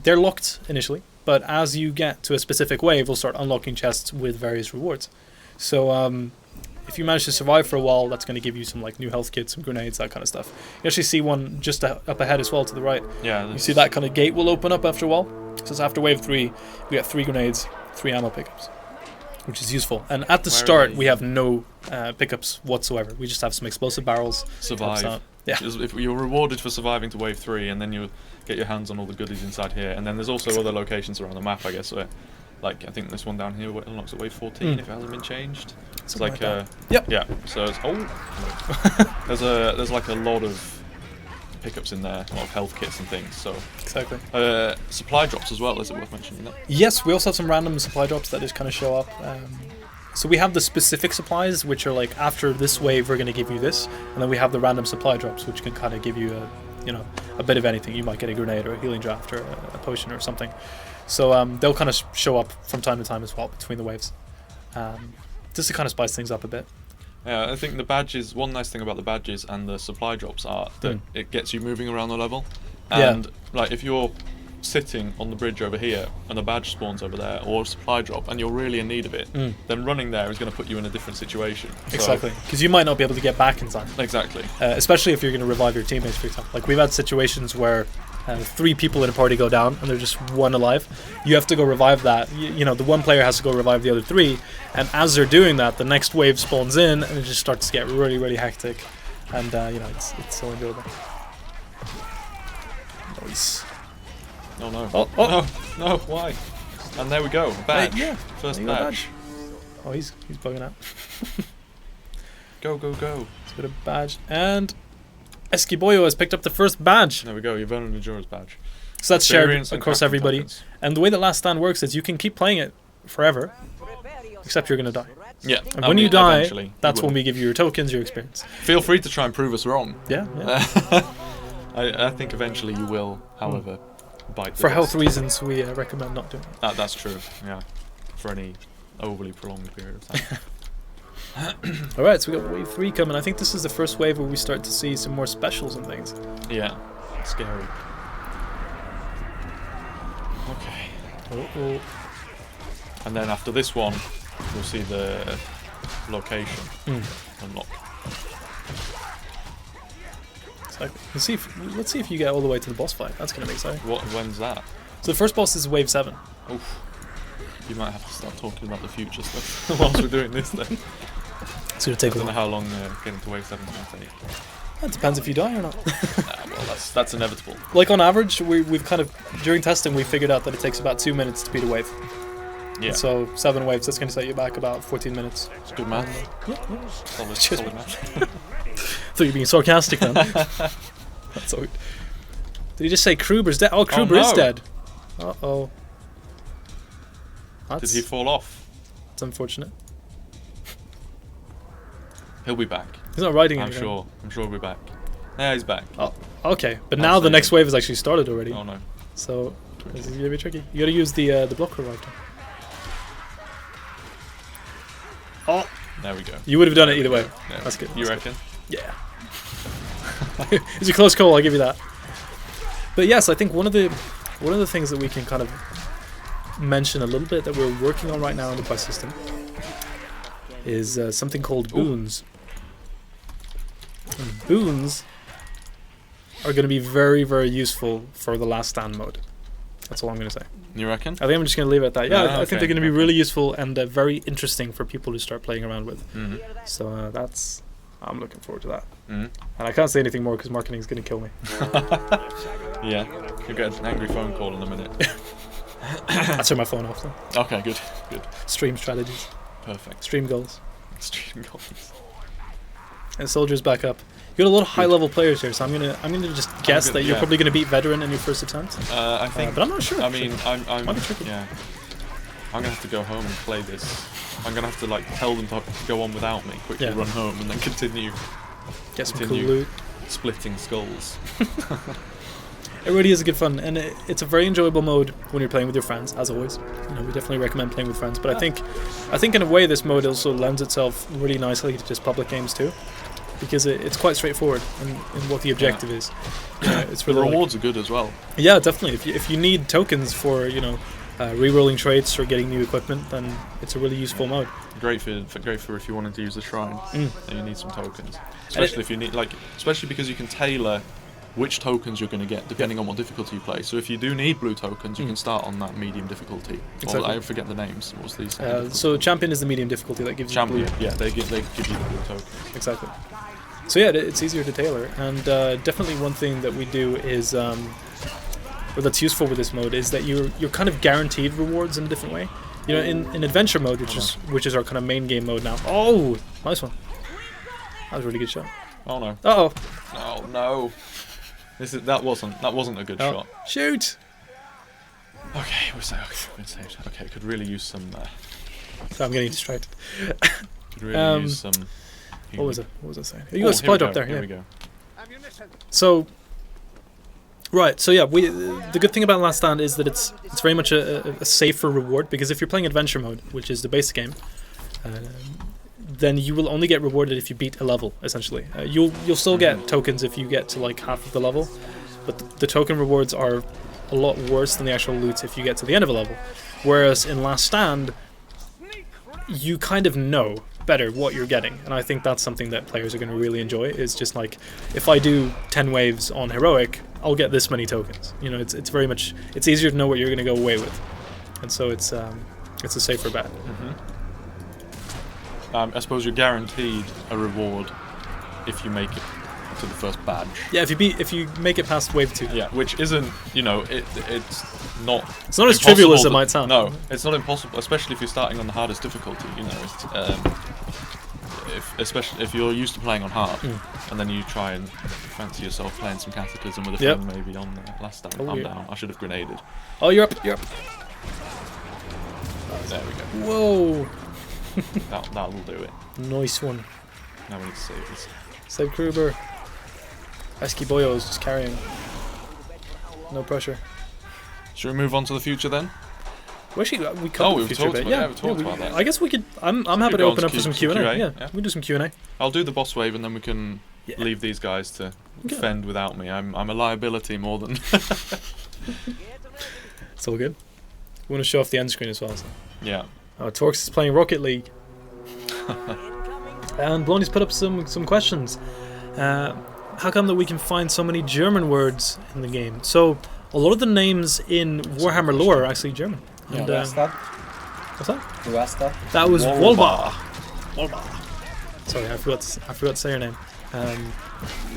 they're locked initially, but as you get to a specific wave, we'll start unlocking chests with various rewards. So if you manage to survive for a while, that's going to give you some like new health kits, some grenades, that kind of stuff. You actually see one just up ahead as well to the right. Yeah. You see that kind of gate will open up after a while. So it's after wave 3, we get 3 grenades, 3 ammo pickups, which is useful. And at the Where are start, they? we have no pickups whatsoever. We just have some explosive barrels. Survive. Helps out. Yeah. If you're rewarded for surviving to wave 3, and then you get your hands on all the goodies inside here, and then there's also other locations around the map, I guess. Where, like I think this one down here unlocks at wave 14 if it hasn't been changed. It's Something like like that. Yep. Yeah. So it's there's like a lot of pickups in there, a lot of health kits and things. So Exactly. supply drops as well. Is it worth mentioning that? Yes, we also have some random supply drops that just kind of show up. So we have the specific supplies, which are like after this wave, we're going to give you this, and then we have the random supply drops, which can kind of give you you know, a bit of anything. You might get a grenade or a healing draft or a potion or something. So they'll kind of show up from time to time as well between the waves, just to kind of spice things up a bit. Yeah, I think the badges. One nice thing about the badges and the supply drops are that it gets you moving around the level. And like if you're sitting on the bridge over here and a badge spawns over there or a supply drop and you're really in need of it, then running there is going to put you in a different situation. Exactly, because you might not be able to get back in time. Exactly. Especially if you're going to revive your teammates, for example. Like we've had situations where 3 people in a party go down and there's just 1 alive. You have to go revive that. You know, the 1 player has to go revive the other 3, and as they're doing that, the next wave spawns in and it just starts to get really, really hectic. And you know, it's so enjoyable. Nice. Oh no. Oh. No, why? And there we go. Badge. Hey, yeah. First There you go, badge. Oh, he's bugging out. Go. It's a bit of badge. And Esquiboyo has picked up the first badge. There we go. You've earned an endurance badge. So that's shared Experience and across crafting everybody. tokens. And the way that Last Stand works is you can keep playing it forever, except you're going to die. Yeah. And when you die, eventually, that's you will. when we give you your tokens, your experience. Feel free to try and prove us wrong. Yeah. I think eventually you will, however, bite the For health dust. reasons, we recommend not doing it. That's true, yeah. For any overly prolonged period of time. Alright, so we got wave 3 coming. I think this is the first wave where we start to see some more specials and things. Yeah. Scary. Okay. Uh-oh. And then after this one, we'll see the location unlock. So let's see if you get all the way to the boss fight. That's going to be exciting. When's that? So the first boss is wave 7. Oof. You might have to start talking about the future stuff whilst we're doing this then. It's going to take I a don't know while. how long getting to wave 7 is going to take. It depends if you die or not. Well, that's inevitable. Like on average, we've kind of, during testing, we figured out that it takes about 2 minutes to beat a wave. Yeah. So 7 waves, that's going to set you back about 14 minutes. Good math. Solid math. Thought you were being sarcastic then. That's so. Did he just say Kruber's dead? Oh, Kruber no. is dead. Uh-oh. Did he fall off? That's unfortunate. He'll be back. He's not riding I'm anything. sure. I'm sure he'll be back. Yeah, he's back. Oh, okay. But now the next wave has actually started already. Oh no. So this is gonna be tricky. You gotta use the block revive. Oh, There we go. you would have done it either way. Yeah. That's good. You That's reckon? good. Yeah. It's a close call. I'll give you that. But yes, I think one of the things that we can kind of mention a little bit that we're working on right now in the quest system is something called boons. And boons are going to be very, very useful for the Last Stand mode. That's all I'm going to say. You reckon? I think I'm just going to leave it at that. Yeah, I think okay, they're going to be really useful and very interesting for people to start playing around with. Mm-hmm. So I'm looking forward to that. Mm-hmm. And I can't say anything more because marketing is going to kill me. Yeah. You'll get an angry phone call in a minute. I turn my phone off though. Okay, good. Stream strategies, Perfect. stream goals, Stream goals. and soldiers back up. You got a lot of high-level players here, so I'm gonna just guess that you're yeah. probably gonna beat veteran in your first attempt. I think. But I'm not sure. I mean, I'm. Might be tricky. Yeah. I'm gonna have to go home and play this. I'm gonna have to like tell them to go on without me, quickly Yeah. run home, and then continue Get some cool continue. loot. splitting skulls. It really is a good fun, and it's a very enjoyable mode when you're playing with your friends, as always. You know, we definitely recommend playing with friends. But I think in a way this mode also lends itself really nicely to just public games too, because it's quite straightforward in what the objective is. You know, it's The really rewards are good as well. yeah, definitely. If you need tokens for re-rolling traits or getting new equipment, then it's a really useful mode. Great for if you wanted to use the shrine and you need some tokens. Especially if you need especially because you can tailor which tokens you're going to get depending on what difficulty you play. So if you do need blue tokens, you can start on that medium difficulty. Exactly. Well, I forget the names. What's these? So champion is the medium difficulty that gives Champion. you blue. Yeah, they give you the blue tokens. Exactly. So yeah, it's easier to tailor, and definitely one thing that we do is, or that's useful with this mode, is that you're kind of guaranteed rewards in a different way. You know, in adventure mode, which is our kind of main game mode now. Oh, nice one. That was a really good shot. Oh no. Uh oh. Oh no. That wasn't a good shot. Shoot. Okay, we're safe. Okay, could really use some. So I'm getting distracted. Could really use some. What was I saying? You got a supply drop there. Here Yeah. we go. So Right. So yeah, the good thing about Last Stand is that it's very much a safer reward, because if you're playing adventure mode, which is the base game, then you will only get rewarded if you beat a level. Essentially, you'll still get tokens if you get to like half of the level, but the token rewards are a lot worse than the actual loot if you get to the end of a level. Whereas in Last Stand, you kind of know better what you're getting, and I think that's something that players are going to really enjoy. Is just like, if I do 10 waves on heroic, I'll get this many tokens. You know, it's very much, it's easier to know what you're going to go away with, and so it's a safer bet. I suppose you're guaranteed a reward if you make it to the first badge. Yeah, if you make it past wave 2. Yeah, which isn't, you know, it's not as trivial as it might sound. No, it's not impossible, especially if you're starting on the hardest difficulty. You know, especially if you're used to playing on hard, and then you try and fancy yourself playing some Cataclysm with a friend maybe on the Last Stand. I'm down. I should have grenaded. Oh, you're up. You're up. There we go. Whoa. That'll do it. Nice one. Now we need to save this. Save Kruber. Esky Boyo is just carrying. No pressure. Should we move on to the future then? We covered the future a bit. We've talked about that. I guess we could. I'm happy to open up for some Q&A. Yeah, we'll do some Q&A. I'll do the boss wave, and then we can leave these guys to fend without me. I'm a liability more than. It's all good. We want to show off the end screen as well. So. Yeah. Oh, Torx is playing Rocket League. And Bloney's put up some questions. How come that we can find so many German words in the game? So a lot of the names in Warhammer lore are actually German. Yeah, And, what's that? what's that? Who asked that? That was Wolba. Sorry, I forgot to say her name.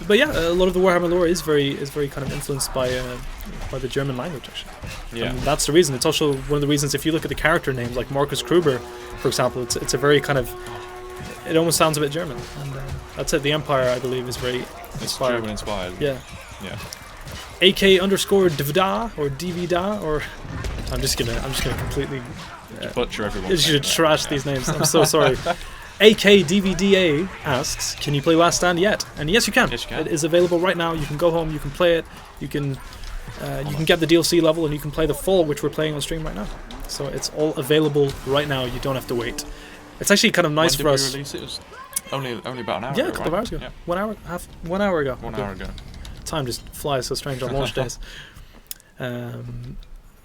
But yeah, a lot of the Warhammer lore is very kind of influenced by the German language, actually. Yeah. And that's the reason. It's also one of the reasons. If you look at the character names, like Marcus Kruber, for example, it's a very kind of. It almost sounds a bit German, and that's it. The Empire, I believe, is very inspired. German inspired. Yeah. Yeah. AK_Dvda or DVDA or. I'm just gonna completely. Butcher everyone. I should trash these names. I'm so sorry. AKDVDA asks, can you play Last Stand yet? And yes, you can. Yes, you can. It is available right now. You can go home, you can play it, you can get the DLC level, and you can play the full, which we're playing on stream right now. So it's all available right now. You don't have to wait. It's actually kind of nice for us. Release it? It was only about an hour Yeah, ago, a couple of hours ago. Yeah. 1 hour, 1 hour ago. 1 hour ago. Time just flies so strange on launch days.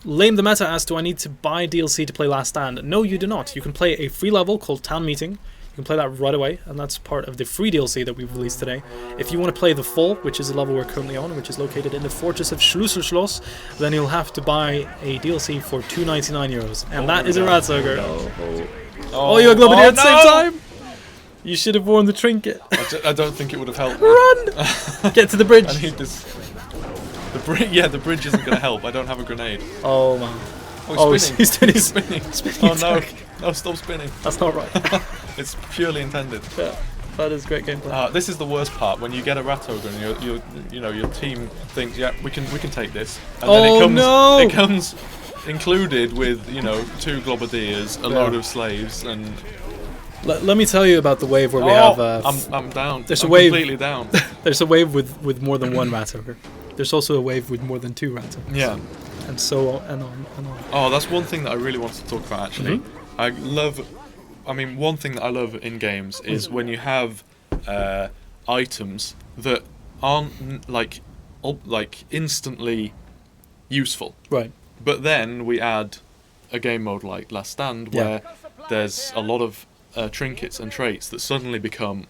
Lame the Meta asks, do I need to buy DLC to play Last Stand? No, you do not. You can play a free level called Town Meeting. You can play that right away, and that's part of the free DLC that we've released today. If you want to play the full, which is the level we're currently on, which is located in the Fortress of Schlüsselschloss, then you'll have to buy a DLC for €299, and that is a Ratsoger. Oh, you're globally at the same time? You should have worn the trinket. I don't think it would have helped. Run! Get to the bridge. I need this. The bridge isn't going to help. I don't have a grenade. Oh man. Oh, he's spinning. He's spinning. spinning. Oh no! No, stop spinning. That's not right. It's purely intended. Yeah, that is great gameplay. This is the worst part when you get a Ratogre and your team thinks, yeah, we can take this, and then it comes included with 2 Globadiers, a load of slaves, and. Let me tell you about the wave where we have. I'm down. There's I'm a wave. Completely down. There's a wave with more than one Ratogre. There's also a wave with more than 2 Ratogres. Yeah. And so on and on and on. Oh, that's one thing that I really wanted to talk about, actually. One thing that I love in games is when you have items that aren't like instantly useful. Right. But then we add a game mode like Last Stand where there's a lot of trinkets and traits that suddenly become,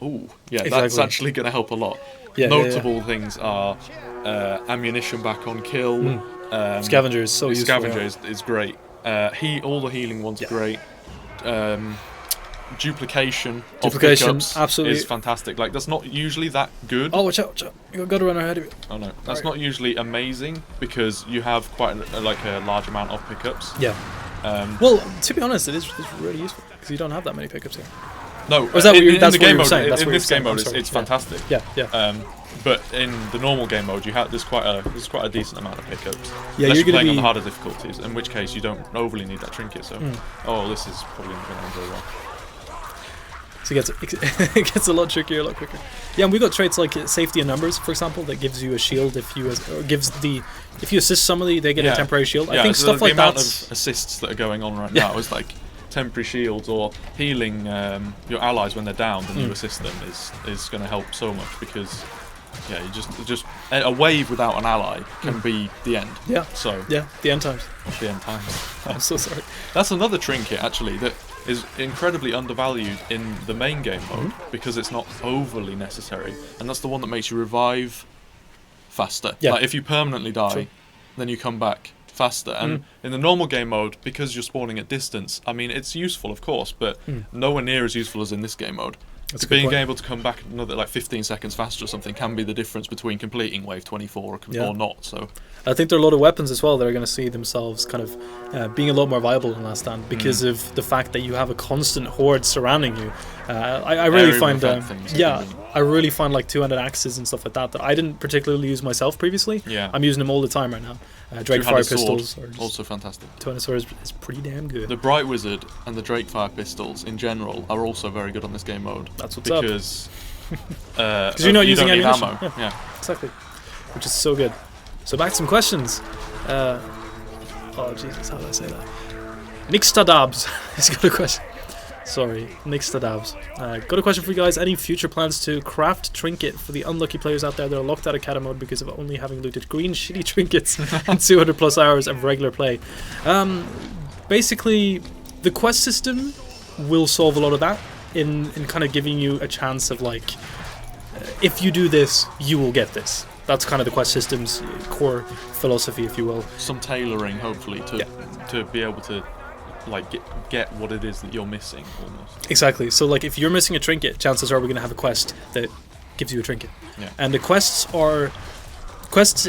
that's actually going to help a lot. Yeah, Notable things are ammunition back on kill. Scavenger is so useful. Scavenger is great. All the healing ones are great. Duplication of pickups absolutely is fantastic. Like, that's not usually that good. Oh, watch out. You've got to run ahead of you. Oh no, that's not usually amazing because you have quite a large amount of pickups. Yeah. Well, to be honest, it's really useful because you don't have that many pickups here. No, or is that in that's the what game you were mode, saying? in this game mode, it's fantastic. Yeah. But in the normal game mode, there's quite a decent amount of pickups. Yeah, unless you're playing be on the harder difficulties, in which case you don't overly need that trinket. So, this is probably not going to end very well. So it gets a lot trickier, a lot quicker. Yeah, and we got traits like safety in numbers, for example, that gives you a shield if you if you assist somebody, they get a temporary shield. I think so stuff the like amount that. of assists that are going on right now is like temporary shields or healing your allies when they're down, then you assist them is going to help so much because you just a wave without an ally can be the end. Yeah. So the end times. The end times. I'm so sorry. That's another trinket actually that is incredibly undervalued in the main game mode because it's not overly necessary, and that's the one that makes you revive faster. Yeah. Like if you permanently die, then you come back faster. And in the normal game mode, because you're spawning at distance, I mean it's useful of course, but nowhere near as useful as in this game mode. Being able to come back another like 15 seconds faster or something can be the difference between completing wave 24 or not. So I think there are a lot of weapons as well that are going to see themselves kind of being a lot more viable in Last Stand because of the fact that you have a constant horde surrounding you. I really find I really find like two-handed axes and stuff like that I didn't particularly use myself previously. Yeah, I'm using them all the time right now. Drakefire pistols are also fantastic. Two-handed sword is pretty damn good. The Bright Wizard and the Drakefire pistols in general are also very good on this game mode. That's what's up. Because you're not using any ammunition. ammo. Yeah, exactly. Which is so good. So back to some questions. Oh Jesus, how do I say that? Nixtadabs has got a question. Sorry, Nixtadabs. Got a question for you guys. Any future plans to craft trinket for the unlucky players out there that are locked out of kata mode because of only having looted green shitty trinkets in 200 plus hours of regular play? Basically, the quest system will solve a lot of that in kind of giving you a chance of like, if you do this, you will get this. That's kind of the quest system's core philosophy, if you will. Some tailoring, hopefully, to be able to like get what it is that you're missing, almost. Exactly. So, like, if you're missing a trinket, chances are we're going to have a quest that gives you a trinket. Yeah. And the quests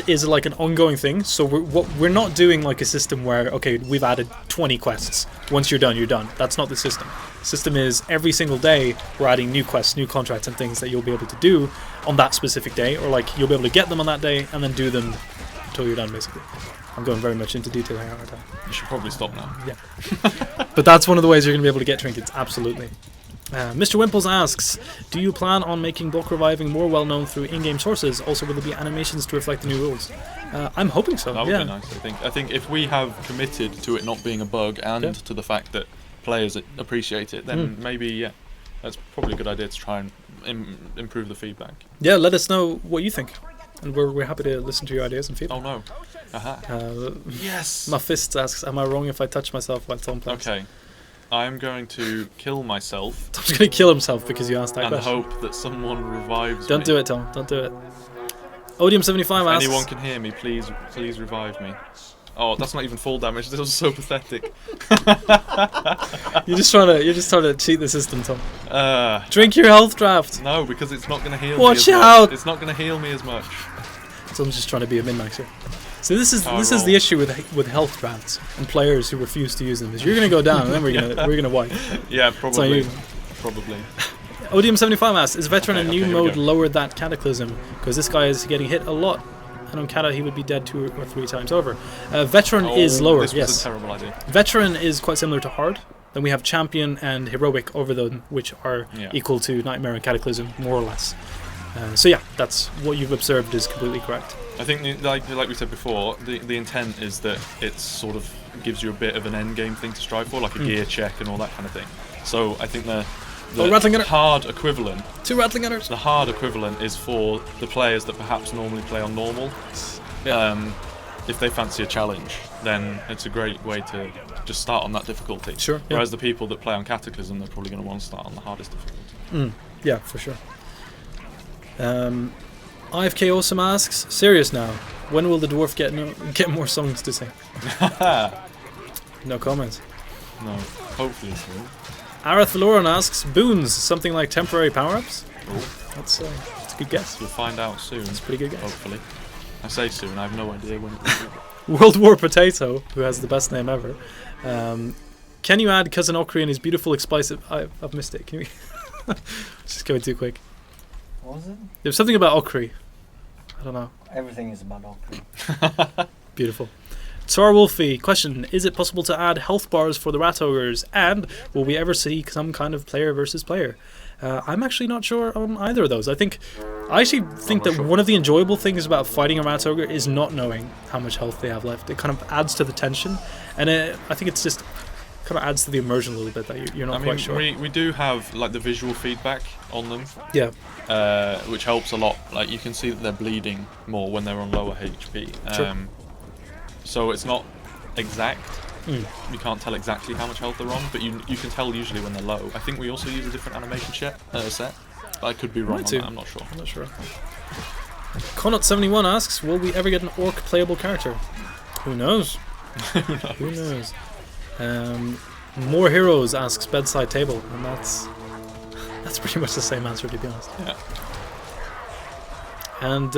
is like an ongoing thing. So we're not doing like a system where we've added 20 quests. Once you're done, you're done. That's not the system. The system is every single day we're adding new quests, new contracts, and things that you'll be able to do on that specific day, or like you'll be able to get them on that day and then do them until you're done, basically. I'm going very much into detail here, aren't I? You should probably stop now. Yeah. But that's one of the ways you're going to be able to get trinkets, absolutely. Mr. Wimples asks, do you plan on making block reviving more well known through in-game sources? Also, will there be animations to reflect the new rules? I'm hoping so. That would be nice, I think if we have committed to it not being a bug and to the fact that players appreciate it, then maybe, that's probably a good idea to try and improve the feedback. Yeah, let us know what you think. And we're happy to listen to your ideas and feedback. Oh no. Yes! My fist asks, am I wrong if I touch myself while Tom plays? Okay. I'm going to kill myself. Tom's going to kill himself because you asked that question. And hope that someone revives Don't me. do it, Tom. Don't do it. Odium75 asks... anyone can hear me, please revive me. Oh, that's not even full damage. This was so pathetic. You're just trying to cheat the system, Tom. Drink your health draft. No, because it's not going to heal Watch me as out. much. It's not going to heal me as much. Tom's just trying to be a min-maxer. So this is the issue with health drafts and players who refuse to use them. Is you're going to go down and then we're gonna wipe. Yeah, probably. Probably. Odium75 asks, is Veteran in new mode lowered that Cataclysm? Because this guy is getting hit a lot. And on Kata, he would be dead 2 or 3 times over. Veteran is lower, this was a terrible idea. Veteran is quite similar to Hard. Then we have Champion and Heroic over them, which are equal to Nightmare and Cataclysm, more or less. So yeah, that's what you've observed is completely correct. I think, like we said before, the intent is that it sort of gives you a bit of an end game thing to strive for, like a gear check and all that kind of thing. So I think the hard equivalent. 2 Rattling Gunners. The hard equivalent is for the players that perhaps normally play on normal. Yeah. If they fancy a challenge, then it's a great way to just start on that difficulty. Sure. Whereas the people that play on Cataclysm, they're probably going to want to start on the hardest difficulty. Yeah, for sure. IFK Awesome asks, serious now, when will the dwarf get more songs to sing? No comments. No, hopefully soon. Arath Valoran asks, boons, something like temporary power-ups? Oh. That's a good guess. We'll find out soon. That's a pretty good guess. Hopefully. I say soon, I have no idea when it will be. World War Potato, who has the best name ever. Can you add Cousin Okri and his beautiful explosive... I've missed it. Can we... Just going too quick. What was it? There's something about Okri. I don't know. Everything is about Okri. Beautiful. Tsar Wolfie, question: is it possible to add health bars for the rat ogres, and will we ever see some kind of player versus player? I'm actually not sure on either of those. I actually think that one of the enjoyable things about fighting a rat ogre is not knowing how much health they have left. It kind of adds to the tension, and I think it's just kind of adds to the immersion a little bit that you're not quite sure. We do have like the visual feedback on them. Yeah. Which helps a lot. Like you can see that they're bleeding more when they're on lower HP. Sure. So it's not exact. Mm. You can't tell exactly how much health they're on, but you can tell usually when they're low. I think we also use a different animation set. I could be wrong on that, I'm not sure. I'm not sure. Connaught71 asks, will we ever get an orc playable character? Who knows? Who knows? More Heroes asks bedside table, and that's pretty much the same answer, to be honest. Yeah. And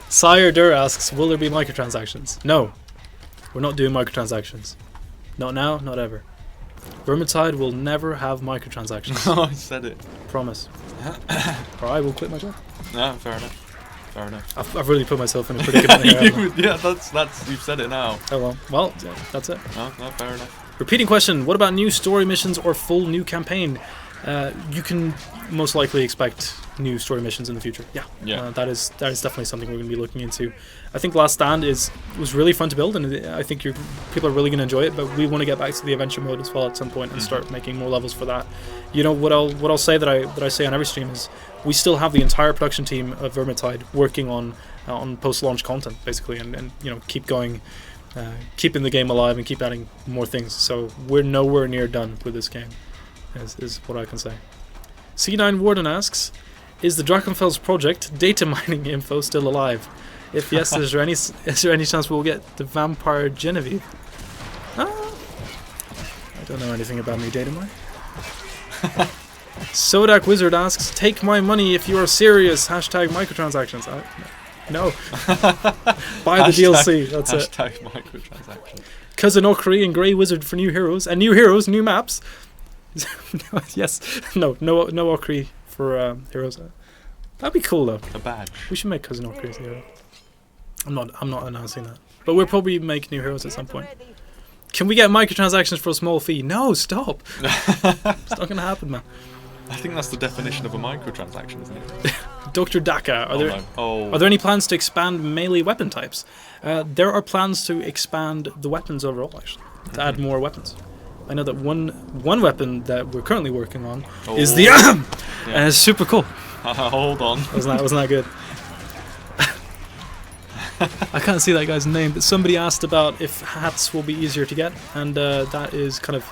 Sire Dur asks, will there be microtransactions? No. We're not doing microtransactions. Not now, not ever. Vermintide will never have microtransactions. Oh, I said it. Promise. Or I will quit my job. No, fair enough. Fair enough. I've really put myself in a predicament here. Yeah, that's you've said it now. Oh well, yeah, that's it. No, fair enough. Repeating question: what about new story missions or full new campaign? You can most likely expect new story missions in the future. Yeah. That is definitely something we're going to be looking into. I think Last Stand was really fun to build, and I think people are really going to enjoy it. But we want to get back to the adventure mode as well at some point and start making more levels for that. You know what I'll say that I say on every stream is we still have the entire production team of Vermintide working on post-launch content basically, and you know keep going, keeping the game alive and keep adding more things. So we're nowhere near done with this game. Is what I can say. C9 Warden asks, is the Drachenfels project data mining info still alive? If yes, is there any chance we'll get the vampire Genevieve? I don't know anything about me data mine. Sodak Wizard asks, take my money if you are serious. Hashtag microtransactions. No. Buy the DLC. That's it. Hashtag microtransactions. Cousin Okri and Grey Wizard for new heroes. And new heroes, new maps. Yes. No Okri for heroes. That'd be cool though. A badge. We should make Cousin Okri as a hero. I'm not announcing that. But we'll probably make new heroes at some point. Can we get microtransactions for a small fee? No, stop. It's not gonna happen, man. I think that's the definition of a microtransaction, isn't it? Dr. Daka, are there any plans to expand melee weapon types? There are plans to expand the weapons overall, actually, to add more weapons. I know that one weapon that we're currently working on is the and it's super cool. Hold on. Wasn't that good? I can't see that guy's name, but somebody asked about if hats will be easier to get, and that is kind of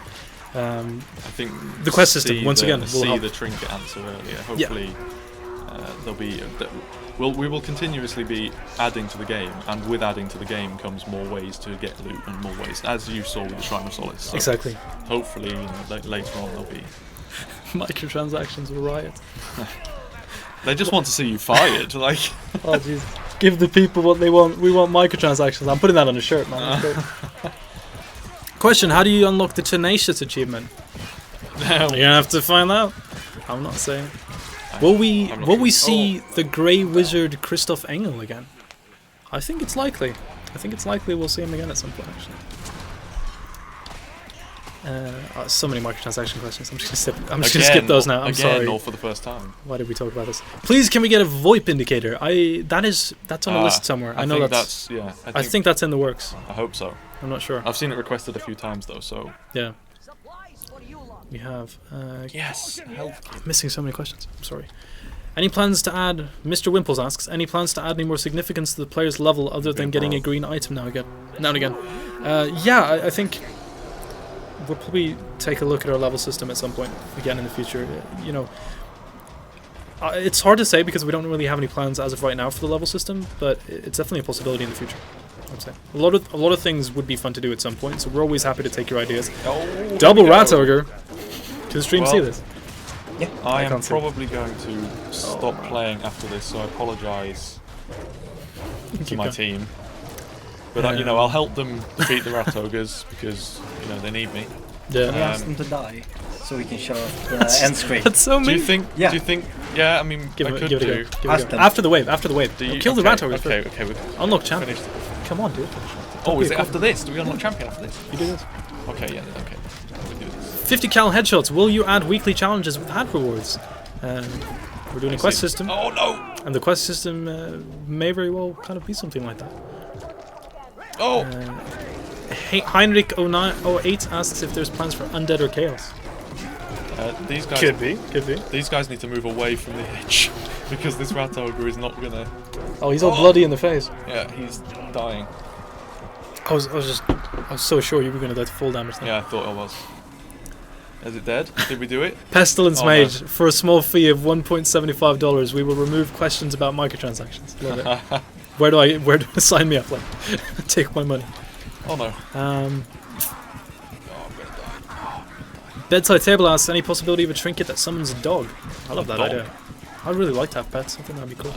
I think the quest system once again will see help. the trinket answer earlier. Hopefully, there'll be. We will continuously be adding to the game, and with adding to the game comes more ways to get loot and more ways, as you saw with the Shrine of Solace. So exactly. Hopefully, later on there'll be microtransactions will riot. They just want to see you fired, like. Oh jeez. Give the people what they want. We want microtransactions. I'm putting that on a shirt, man. Question: how do you unlock the Tenacious achievement? You're gonna have to find out. I'm not saying. Will we see the Grey Wizard Christoph Engel again? I think it's likely. We'll see him again at some point. Actually. So many microtransaction questions. I'm just gonna skip those now. I'm sorry. Or for the first time. Why did we talk about this? Please, can we get a VoIP indicator? That's on a list somewhere. I know that's. Yeah. I think that's in the works. I hope so. I'm not sure. I've seen it requested a few times though. So. Yeah. We have. Yes. I'm missing so many questions. I'm sorry. Any plans to add? Mr. Wimples asks. Any plans to add any more significance to the player's level other than getting a green item now and again? Yeah, I think. We'll probably take a look at our level system at some point again in the future. You know, it's hard to say because we don't really have any plans as of right now for the level system, but it's definitely a possibility in the future. I'd say a lot of things would be fun to do at some point. So we're always happy to take your ideas. Double Rat Ogre. Can the stream see this? Yeah, I am probably going to stop playing after this, so I apologise to my team. But I'll help them defeat the Rat Ogres because they need me. Yeah. We ask them to die so we can show off the end screen. That's so mean. Do you think? Yeah, I mean, give I it could a do. go. After the wave. Kill the Rat Ogres. Okay. Unlock channel. Come on, dude. Oh, is it after this? Do we unlock champion after this? You do this. Okay, yeah, okay. We do this. 50 cal headshots. Will you add weekly challenges with hat rewards? We're doing a quest system. Oh no! And the quest system may very well kind of be something like that. Oh! Heinrich0908 asks if there's plans for Undead or Chaos. These guys Could be. These guys need to move away from the edge because this rat ogre is not gonna. Oh, he's all bloody in the face. Yeah, he's dying. I was so sure you were gonna die to full damage. Then. Yeah, I thought I was. Is it dead? Did we do it? Pestilence Oh, Mage, no. for a small fee of $1.75, we will remove questions about microtransactions. Love it. Where do I sign me up? Like, take my money. Oh no. Bedside Table asks, any possibility of a trinket that summons a dog? I love that dog? idea. I'd really like to have pets. I think that'd be cool.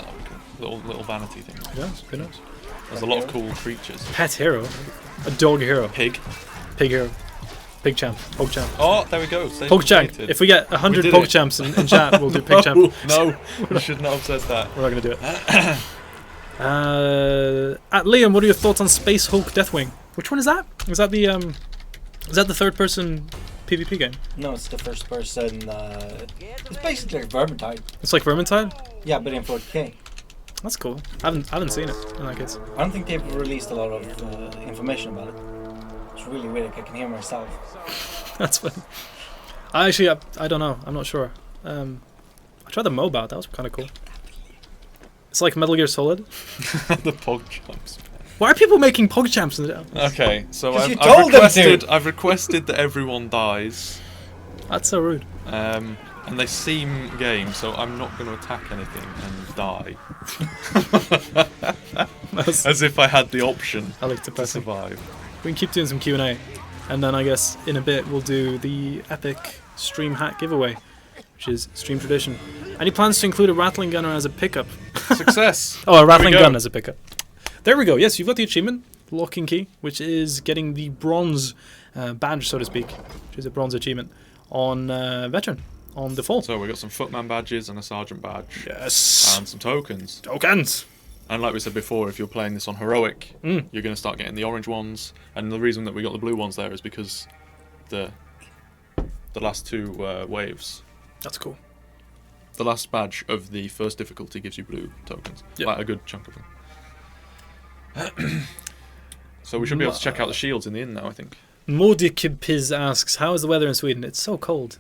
Little vanity thing. Who knows? There's a lot of cool creatures. Pet hero. A dog hero. Pig. Pig hero. Pig champ. Pog champ. Oh, there we go. Pog champ. If we get 100 Pog champs in chat, we'll do Pig champ. No, you should not have said that. We're not going to do it. At Liam, what are your thoughts on Space Hulk Deathwing? Which one is that? Is that the third person PvP game? No, it's the first person. It's basically like Vermintide. It's like Vermintide? Yeah, but in 40k. That's cool. I haven't seen it in that case. I don't think they've released a lot of information about it. It's really weird. I can hear myself. That's funny. I don't know. I'm not sure. I tried the MOBA. That was kind of cool. It's like Metal Gear Solid. The Pog Champs. Why are people making Pog champs in the Okay, so I've requested that everyone dies. That's so rude. And they seem game, so I'm not going to attack anything and die. As if I had the option I like to survive. We can keep doing some Q&A, and then I guess in a bit we'll do the epic stream hat giveaway, which is stream tradition. Any plans to include a rattling gunner as a pickup? Success! Oh, a rattling gun as a pickup. There we go. Yes, you've got the achievement, Locking Key, which is getting the bronze badge, so to speak, which is a bronze achievement on Veteran, on default. So we've got some Footman badges and a Sergeant badge. Yes! And some tokens. Tokens! And like we said before, if you're playing this on Heroic, you're going to start getting the orange ones. And the reason that we got the blue ones there is because the last two waves. That's cool. The last badge of the first difficulty gives you blue tokens. Yep. Like a good chunk of them. So we should be able to check out the shields in the inn now, I think. Modikipiz asks, how is the weather in Sweden? It's so cold.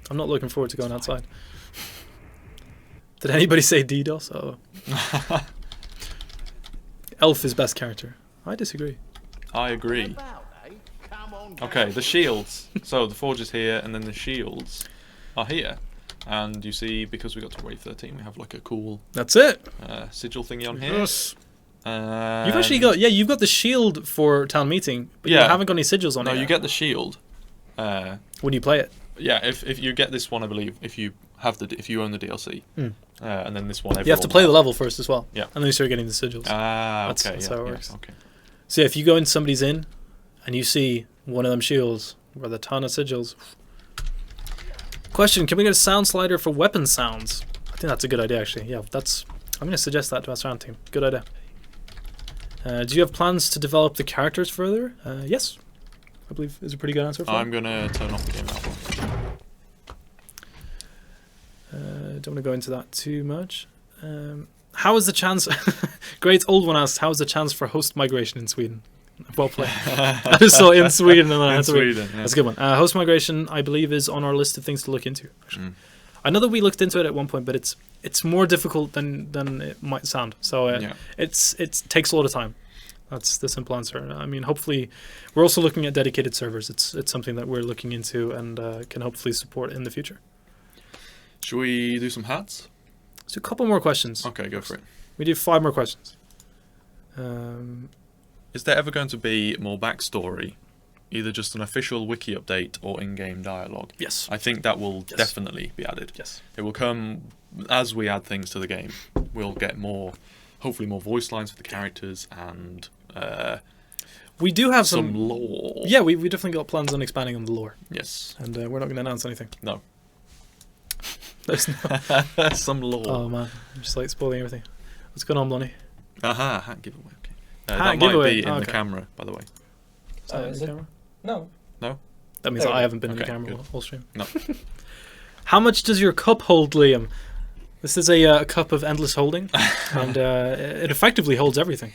I'm not looking forward to going outside. Did anybody say DDoS? Oh. Elf is best character. I disagree. I agree. Okay, the shields. So the forge is here, and then the shields are here. And you see, because we got to wave 13, we have like a cool That's it. sigil thingy on here. Yes. You've actually got you've got the shield for town meeting, but you haven't got any sigils on it. No, yet. you get the shield. When you play it. Yeah, if you get this one, I believe, if you own the DLC, and then this one. You have to play the level first as well. Yeah. And then you start getting the sigils. Ah, okay. That's how it works. Okay. So yeah, if you go into somebody's inn, and you see one of them shields with a ton of sigils. Question: can we get a sound slider for weapon sounds? I think that's a good idea, actually. Yeah, I'm going to suggest that to our sound team. Good idea. Do you have plans to develop the characters further? Yes, I believe is a pretty good answer. I'm going to turn off the game now. Don't want to go into that too much. How is the chance? Great old one asked, how is the chance for host migration in Sweden? Well played. I just saw in Sweden and then Sweden. Yeah. That's a good one. Host migration, I believe, is on our list of things to look into. I know that we looked into it at one point, but it's more difficult than it might sound. So it takes a lot of time. That's the simple answer. I mean, hopefully, we're also looking at dedicated servers. It's something that we're looking into and can hopefully support in the future. Should we do some hats? Let's do a couple more questions. Okay, go for it. We do 5 more questions. Is there ever going to be more backstory? Either just an official wiki update or in-game dialogue? Yes. I think that will definitely be added. Yes. It will come as we add things to the game. We'll get hopefully more voice lines for the characters and we do have some lore. Yeah, we definitely got plans on expanding on the lore. Yes. And we're not going to announce anything. No. There's no... Some lore. Oh man, I'm just like spoiling everything. What's going on, Blonnie? Aha, hat giveaway. Okay. That might giveaway. be in Oh, the okay. camera, by the way. Is that in is the it? camera? No. No? That means There we I go. haven't been in the Okay, camera good. all stream. No. How much does your cup hold, Liam? This is a cup of endless holding, and it effectively holds everything.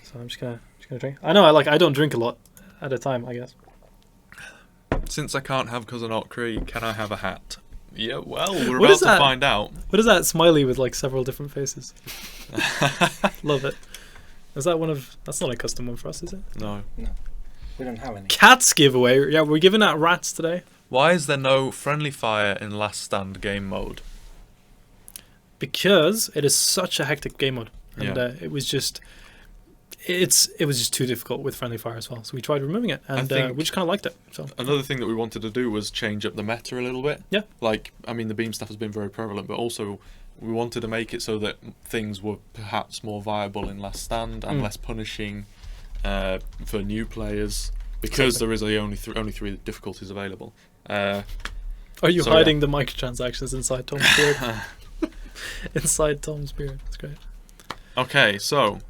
So I'm just gonna drink. I know I don't drink a lot at a time, I guess. Since I can't have Cousin Ockree, can I have a hat? Yeah, well, we're What about is to that? find out. What is that smiley with like several different faces? Love it. Is that one of? That's not a custom one for us, is it? No. We don't have any. Cats giveaway. Yeah, we're giving out rats today Why is there no friendly fire in Last Stand game mode? because it is such a hectic game mode, and Yeah. it was just. It was just too difficult with friendly fire as well, so we tried removing it, and think- we just kind of liked it. So Another thing that we wanted to do was change up the meta a little bit. Yeah. Like, I mean, the beam stuff has been very prevalent, but also we wanted to make it so that things were perhaps more viable in Last Stand and less punishing for new players, because there is only three difficulties available. are you So, hiding the microtransactions inside Tom's beard? Inside Tom's beard. That's great. Okay, so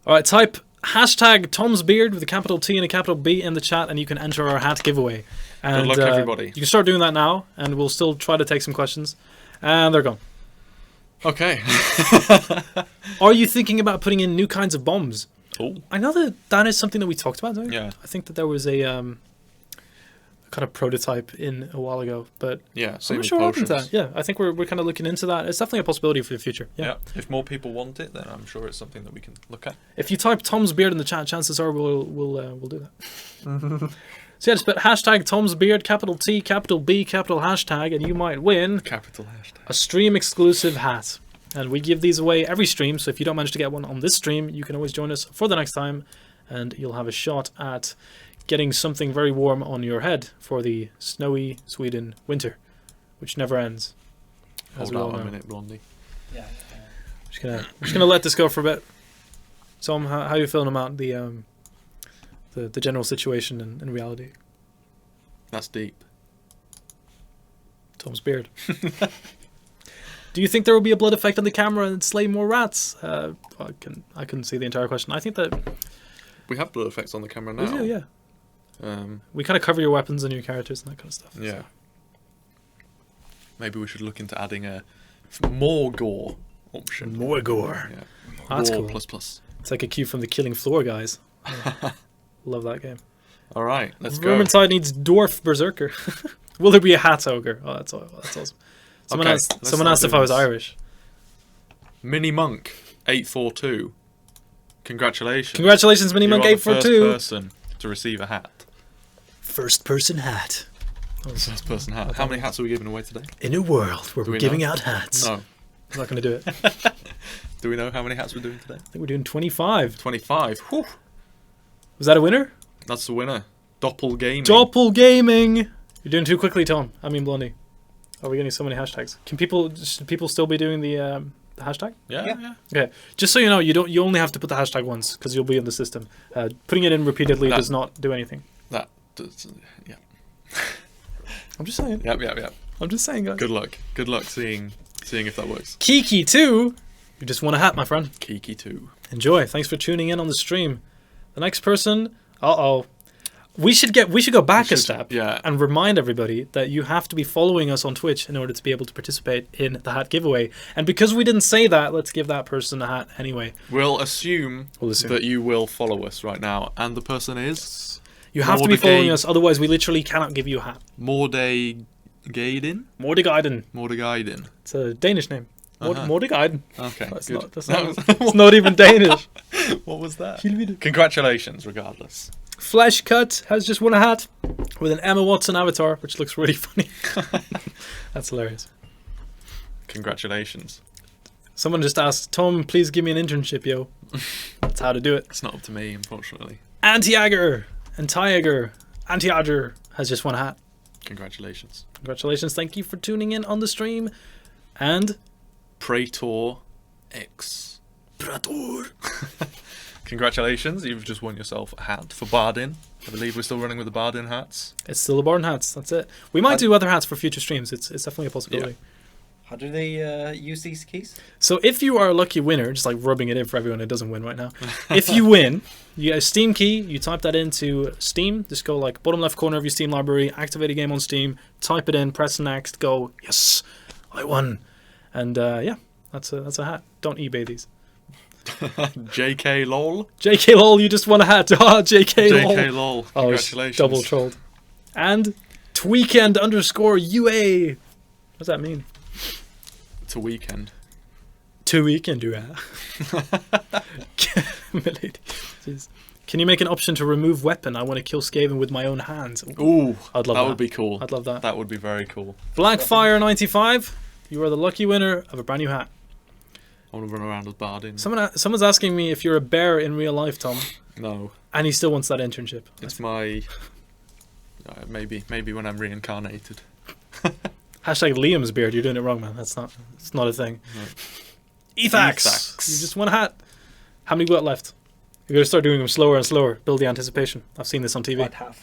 All right, type hashtag Tom's beard with a capital T and a capital B in the chat, and you can enter our hat giveaway. And, luck, everybody. You can start doing that now, and we'll still try to take some questions. And they're gone. okay. Are you thinking about putting in new kinds of bombs? Oh. I know that is something that we talked about, don't we? Yeah. I think that there was a kind of prototype in a while ago, but Yeah, I'm same not with sure what happened to potions. that. Yeah, I think we're kind of looking into that. It's definitely a possibility for the future. Yeah. If more people want it, then I'm sure it's something that we can look at. If you type Tom's beard in the chat, chances are we'll do that. So yeah, just put hashtag Tom's beard, capital T, capital B, capital hashtag, and you might win Capital hashtag. a stream exclusive hat. And we give these away every stream, so if you don't manage to get one on this stream, you can always join us for the next time, and you'll have a shot at getting something very warm on your head for the snowy Sweden winter, which never ends. As Hold we all out a know. minute, Blondie. Yeah. Just gonna let this go for a bit. Tom, how are you feeling about the general situation in reality? That's deep. Tom's beard. Do you think there will be a blood effect on the camera and slay more rats? I couldn't see the entire question. I think that We have blood effects on the camera now. we do, yeah. Um, We kind of cover your weapons and your characters and that kind of stuff. yeah. Maybe we should look into adding a more gore option. More gore. Yeah. That's Gore cool. plus plus. It's like a cue from the Killing Floor guys. Yeah. Love that game. All right, let's go. Vermintide needs dwarf berserker. Will there be a hat ogre? Oh, that's awesome. Someone Okay, asked. let's Someone start asked if doing I was this. Irish. Mini Monk 842. Congratulations. Congratulations, Mini You Monk are the first 842. person to receive a hat. First person hat. First person hat. How many hats are we giving away today? In a world where Do we're we giving know? out hats. No. I'm not going to do it. I Do we know how many hats we're doing today? think we're doing 25. 25. Whew. Was that a winner? That's the winner. Doppelgaming. Doppel Gaming. You're doing too quickly, Tom. I mean, Blondie. Are we getting so many hashtags? Should people still be doing the hashtag? Yeah, Yeah. yeah. Okay. Just so you know, you only have to put the hashtag once because you'll be in the system. Putting it in repeatedly That- does not do anything. That does, yeah. I'm just saying. Yep. I'm just saying, guys. Good luck. Good luck seeing if that works. Kiki too. You just won a hat, my friend. Kiki 2. Enjoy. Thanks for tuning in on the stream. The next person. We should go back a step. Yeah. And remind everybody that you have to be following us on Twitch in order to be able to participate in the hat giveaway. And because we didn't say that, let's give that person a hat anyway. We'll assume assume. that you will follow us right now. And the person is You have to be Mordecai- following us, otherwise we literally cannot give you a hat. Mordegaiden. Mordegaiden. It's a Danish name. Mordegaiden. Okay, That's good. not, it's not even Danish. What was that? Congratulations, regardless. Flesh Cut has just won a hat with an Emma Watson avatar, which looks really funny. That's hilarious. Congratulations. Someone just asked, Tom, please give me an internship, yo. That's how to do it. It's not up to me, unfortunately. Anti-Agger has just won a hat. Congratulations. Congratulations. Thank you for tuning in on the stream. And Praetor X. Praetor. Congratulations, you've just won yourself a hat for Bardin. I believe we're still running with the Bardin hats. It's still the Barn hats. That's it. We might do other hats for future streams. It's definitely a possibility. How do they use these keys? So if you are a lucky winner, just like rubbing it in for everyone who doesn't win right now. If you win, you get a Steam key. You type that into Steam. Just go like bottom left corner of your Steam library, activate a game on Steam, type it in, press next, go, yes, I won. And yeah, that's a hat. Don't eBay these. JK lol. JK lol, you just won a hat. JK lol. JK lol. Congratulations. Double trolled. And tweekend_UA. What does that mean? It's a weekend. To weekend, yeah. Milady. Jeez. Can you make an option to remove weapon? I want to kill Skaven with my own hands. Ooh, I'd love that. That would be cool. I'd love that. That would be very cool. Blackfire95, you are the lucky winner of a brand new hat. I want to run around as Bardin. Someone's asking me if you're a bear in real life, Tom. No. And he still wants that internship. It's my... maybe when I'm reincarnated. Hashtag Liam's beard. You're doing it wrong, man. It's not a thing. No. Ethax. You just won a hat. How many we got left? You're going to start doing them slower and slower. Build the anticipation. I've seen this on TV. About half.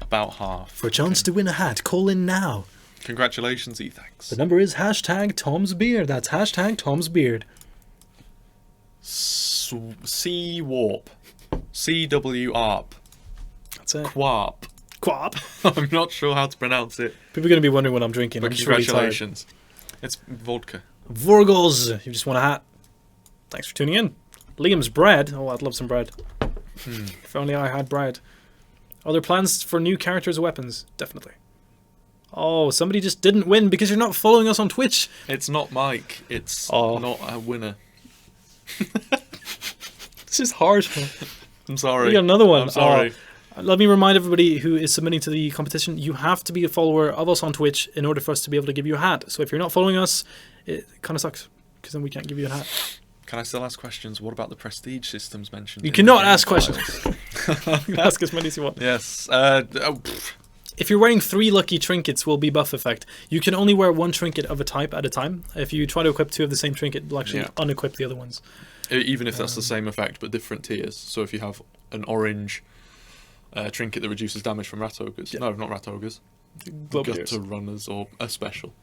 About half. For a chance to win a hat, call in now. Congratulations, Ethax. The number is hashtag Tom's Beard. That's hashtag Tom's Beard. C-Warp. C-W-ARP. That's it. Quarp. Quap. I'm not sure how to pronounce it. People are going to be wondering what I'm drinking. But I'm just really tired. congratulations. It's vodka. Vorgos, you just won a hat. Thanks for tuning in. Liam's bread. Oh, I'd love some bread. If only I had bread. Are there plans for new characters or weapons? Definitely. Oh, somebody just didn't win because you're not following us on Twitch. It's not Mike. It's not a winner. It's just harsh. I'm sorry. We got another one. I'm sorry. Let me remind everybody who is submitting to the competition, you have to be a follower of us on Twitch in order for us to be able to give you a hat. So if you're not following us, it kind of sucks because then we can't give you a hat. Can I still ask questions? What about the prestige systems mentioned? You cannot ask questions. You can ask as many as you want. Yes. If you're wearing 3 lucky trinkets, will be buff effect. You can only wear 1 trinket of a type at a time. If you try to equip 2 of the same trinket, it will actually unequip the other ones. Even if that's the same effect but different tiers. So if you have an orange trinket that reduces damage from rat ogres, no, not rat ogres, gutter runners or a special,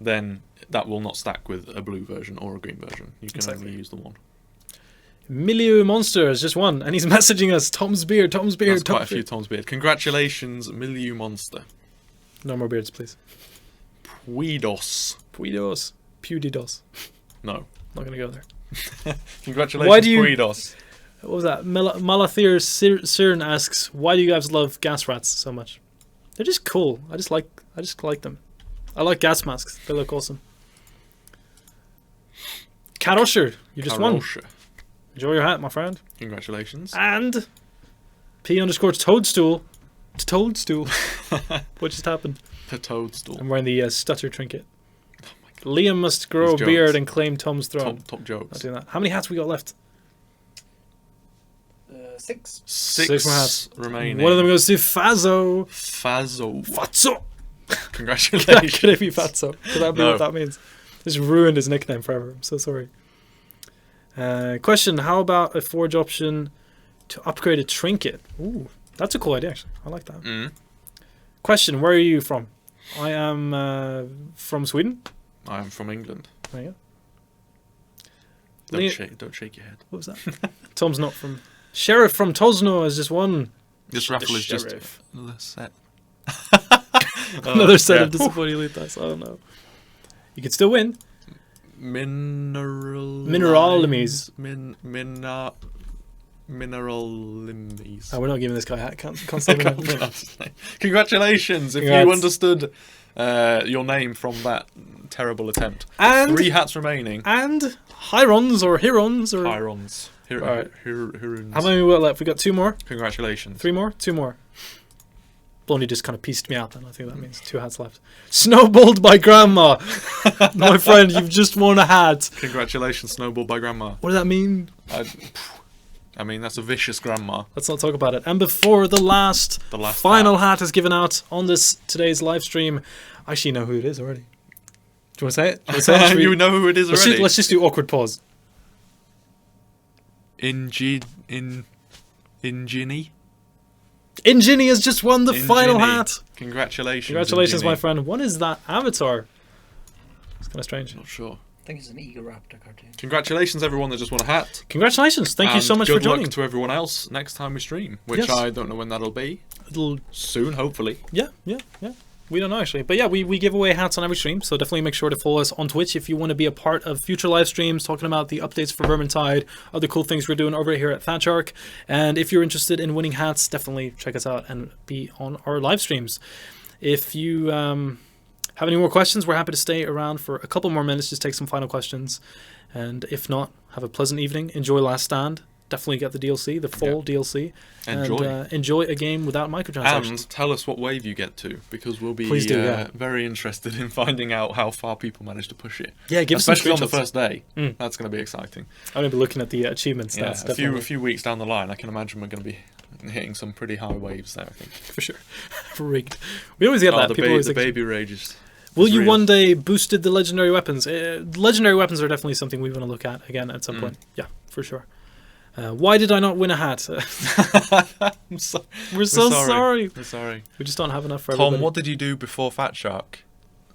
then that will not stack with a blue version or a green version. You can only use the one. Milieu Monster has just won, and he's messaging us, Tom's Beard, Tom's Beard, That's quite a few Tom's Beard. Congratulations, Milieu Monster. No more beards, please. Puidos. Pudidos. No. Not going to go there. Congratulations, Puidos. What was that? Malathir Cern asks, why do you guys love gas rats so much? They're just cool. I just like them. I like gas masks. They look awesome. Cat Usher, you just won. Enjoy your hat, my friend. Congratulations. And P_Toadstool. Toadstool. What just happened? The Toadstool. I'm wearing the stutter trinket. Oh my God. Liam must grow a beard and claim Tom's throne. Top jokes. Not doing that. How many hats we got left? 6. 6 more hats remaining. One of them goes to Fazzo. Fazzo. Congratulations. Could it be Fazzo? Could that be what that means? This ruined his nickname forever. I'm so sorry. Question, how about a forge option to upgrade a trinket? Ooh, that's a cool idea, actually. I like that. Question, where are you from? I am from Sweden. I am from England. There you go. Don't shake your head. What was that? Tom's not from... Sheriff from Tosno has just won. This raffle is just another set. Another set of disappointing elite dice. I don't know. You can still win. Mineralimes. Mineralimes. Oh, we're not giving this guy a hat. Can't say that. Congratulations if you understood your name from that terrible attempt. And 3 hats remaining. And Hirons or Hirons or Hirons. Hirons. How many we got left? We got 2 more. Congratulations. 3 more? 2 more. Blondie just kind of pieced me out then. I think that means 2 hats left. Snowballed by Grandma. My friend, you've just won a hat. Congratulations, Snowballed by Grandma. What does that mean? I mean, that's a vicious grandma. Let's not talk about it. And before the last final hat is given out on today's live stream, I actually know who it is already. Do you want to say it? You know who it is already? Let's just do awkward pause. Inginny? Inginny has just won the final hat. Congratulations. Congratulations, Inginny. my friend. What is that avatar? kind of strange. Not sure. I think it's an Eagle Raptor cartoon. Congratulations, everyone that just won a hat. Congratulations! Thank you so much for joining. Good luck to everyone else next time we stream, which Yes. I don't know when that'll be. It'll Soon, hopefully. Yeah. We don't know actually, but yeah, we give away hats on every stream, so definitely make sure to follow us on Twitch if you want to be a part of future live streams talking about the updates for Vermintide, other cool things we're doing over here at Thatch Arc. And if you're interested in winning hats, definitely check us out and be on our live streams. If you have any more questions, we're happy to stay around for a couple more minutes, just take some final questions. And if not, have a pleasant evening. Enjoy Last Stand. Definitely get the DLC, the full DLC. Enjoy a game without microtransactions. And tell us what wave you get to, because we'll be Please do, very interested in finding out how far people manage to push it. Yeah, give us some especially on the screenshots. first day. That's going to be exciting. I'm going to be looking at the achievements. Yeah, That's a definitely few weeks down the line, I can imagine we're going to be hitting some pretty high waves there, I think. for sure. Rigged. We always get that. The, People always the think, baby rage is will you real. one day boosted the legendary weapons? Legendary weapons are definitely something we want to look at again at some point. Yeah, for sure. Why did I not win a hat? We're so sorry. We're sorry. We just don't have enough for Tom, everybody. what did you do before Fat Shark?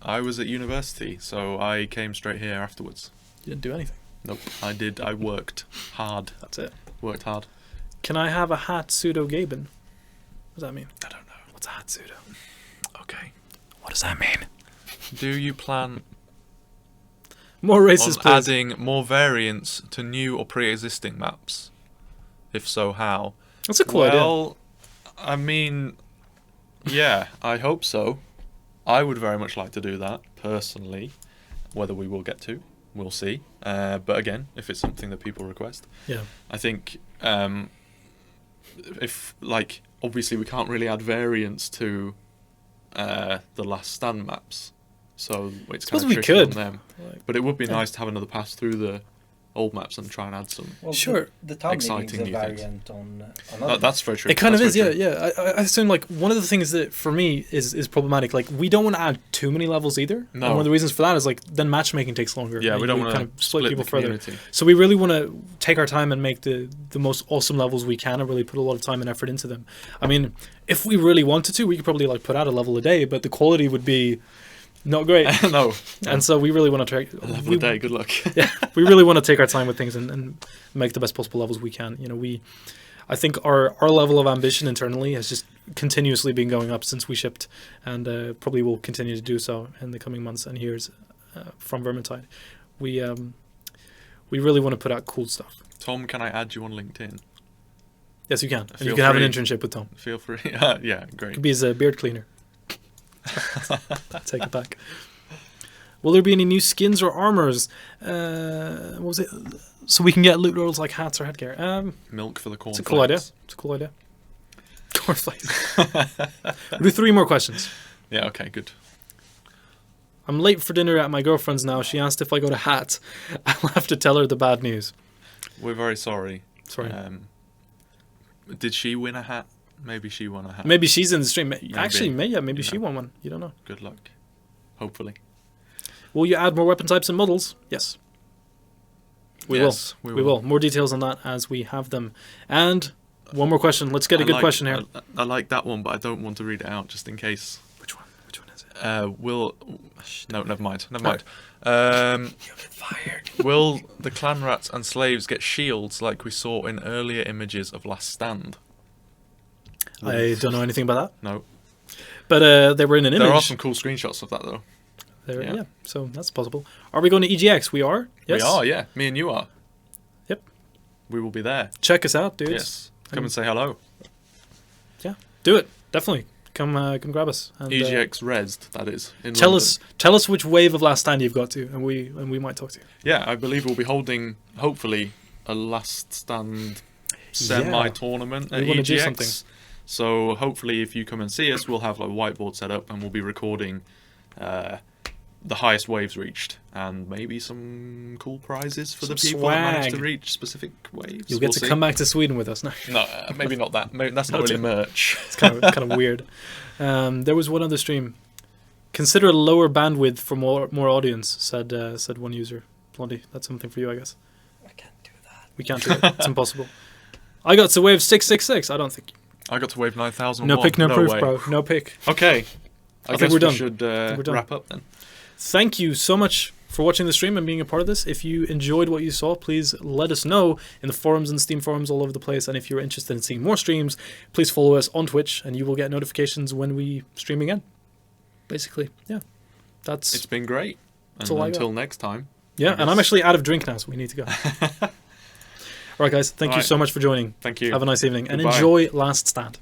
I was at university, so I came straight here afterwards. You didn't do anything. Nope, I did. I worked hard. That's it. Worked hard. Can I have a hat pseudo Gaben? What does that mean? I don't know. What's a hat pseudo? Okay. What does that mean? Do you plan More races, on please. adding more variants to new or pre-existing maps? If so, how? That's a cool idea. Well, I mean, yeah, I hope so. I would very much like to do that, personally. Whether we will get to, we'll see. But again, if it's something that people request. Yeah. I think, if, like, obviously we can't really add variants to the Last Stand maps. So it's kind Suppose of we tricky could. on them. Like, But it would be nice to have another pass through the old maps and try and add some. Well, Sure. The town Exciting meeting's a new things. variant on another. That's very true. It kind of That's is, very yeah, true. yeah. I assume, like, one of the things that, for me, is problematic. Like, we don't want to add too many levels either. No. And one of the reasons for that is, like, then matchmaking takes longer. Yeah, and we don't want kind to of split people the further. community. So we really want to take our time and make the most awesome levels we can and really put a lot of time and effort into them. I mean, if we really wanted to, we could probably, like, put out a level a day, but the quality would be not great. No. And so we really want to try. A level a day, good luck. Yeah, we really want to take our time with things and make the best possible levels we can. You know, I think our level of ambition internally has just continuously been going up since we shipped, and probably will continue to do so in the coming months and years from Vermintide. We really want to put out cool stuff. Tom, can I add you on LinkedIn? Yes, you can. And you Feel can have an free. internship with Tom. Feel free. Yeah, You great. could be his beard cleaner. Take it back. Will there be any new skins or armors? What was it? So we can get loot rolls like hats or headgear. Milk for the corn. It's a cool idea. It's a cool idea. Cornflakes. We'll do 3 more questions. Yeah, okay, good. I'm late for dinner at my girlfriend's now. She asked if I got a hat. I'll have to tell her the bad news. We're very sorry. Sorry. Did she win a hat? Maybe she won a hat. Maybe she's in the stream. Actually, maybe You she know. won one. You don't know. Good luck. Hopefully. Will you add more weapon types and models? Yes. We Yes, will. we will. More details on that as we have them. And one more question. Let's get a good question here. I like that one, but I don't want to read it out just in case. Which one? Which one is it? No, never mind. Never mind. You'll get fired. Will the clan rats and slaves get shields like we saw in earlier images of Last Stand? I don't know anything about that. No. But they were in an image. There are some cool screenshots of that, though. Yeah. So that's possible. Are we going to EGX? We are? Yes. We are, yeah. Me and you are. Yep. We will be there. Check us out, dudes. Yes. Come and say hello. Yeah. Do it. Definitely. Come grab us. And, EGX Resd, that is. In tell London. us which wave of Last Stand you've got to, and we might talk to you. Yeah, I believe we'll be holding, hopefully, a Last Stand semi-tournament at We wanna do EGX. something. So hopefully if you come and see us, we'll have like a whiteboard set up and we'll be recording the highest waves reached and maybe some cool prizes for the Some people that manage to swag. reach specific waves. You'll get to come back to Sweden with us now. No, maybe not that. Maybe, that's not Not really yet. merch. It's kind of weird. There was one other stream. Consider a lower bandwidth for more audience, said one user. Blondie, that's something for you, I guess. I can't do that. We can't do it. It's impossible. I got to wave 666. I don't think. I got to wave 9,000. No pick, no proof, way. bro. No pick. Okay. I think guess we're done. we should we're done. wrap up then. Thank you so much for watching the stream and being a part of this. If you enjoyed what you saw, please let us know in the forums and Steam forums all over the place. And if you're interested in seeing more streams, please follow us on Twitch and you will get notifications when we stream again. Basically, yeah. It's been great. And all until next time. Yeah, and I'm actually out of drink now, so we need to go. All right, guys, thank you so much for joining. Thank you. Have a nice evening. Goodbye. And enjoy Last Stand.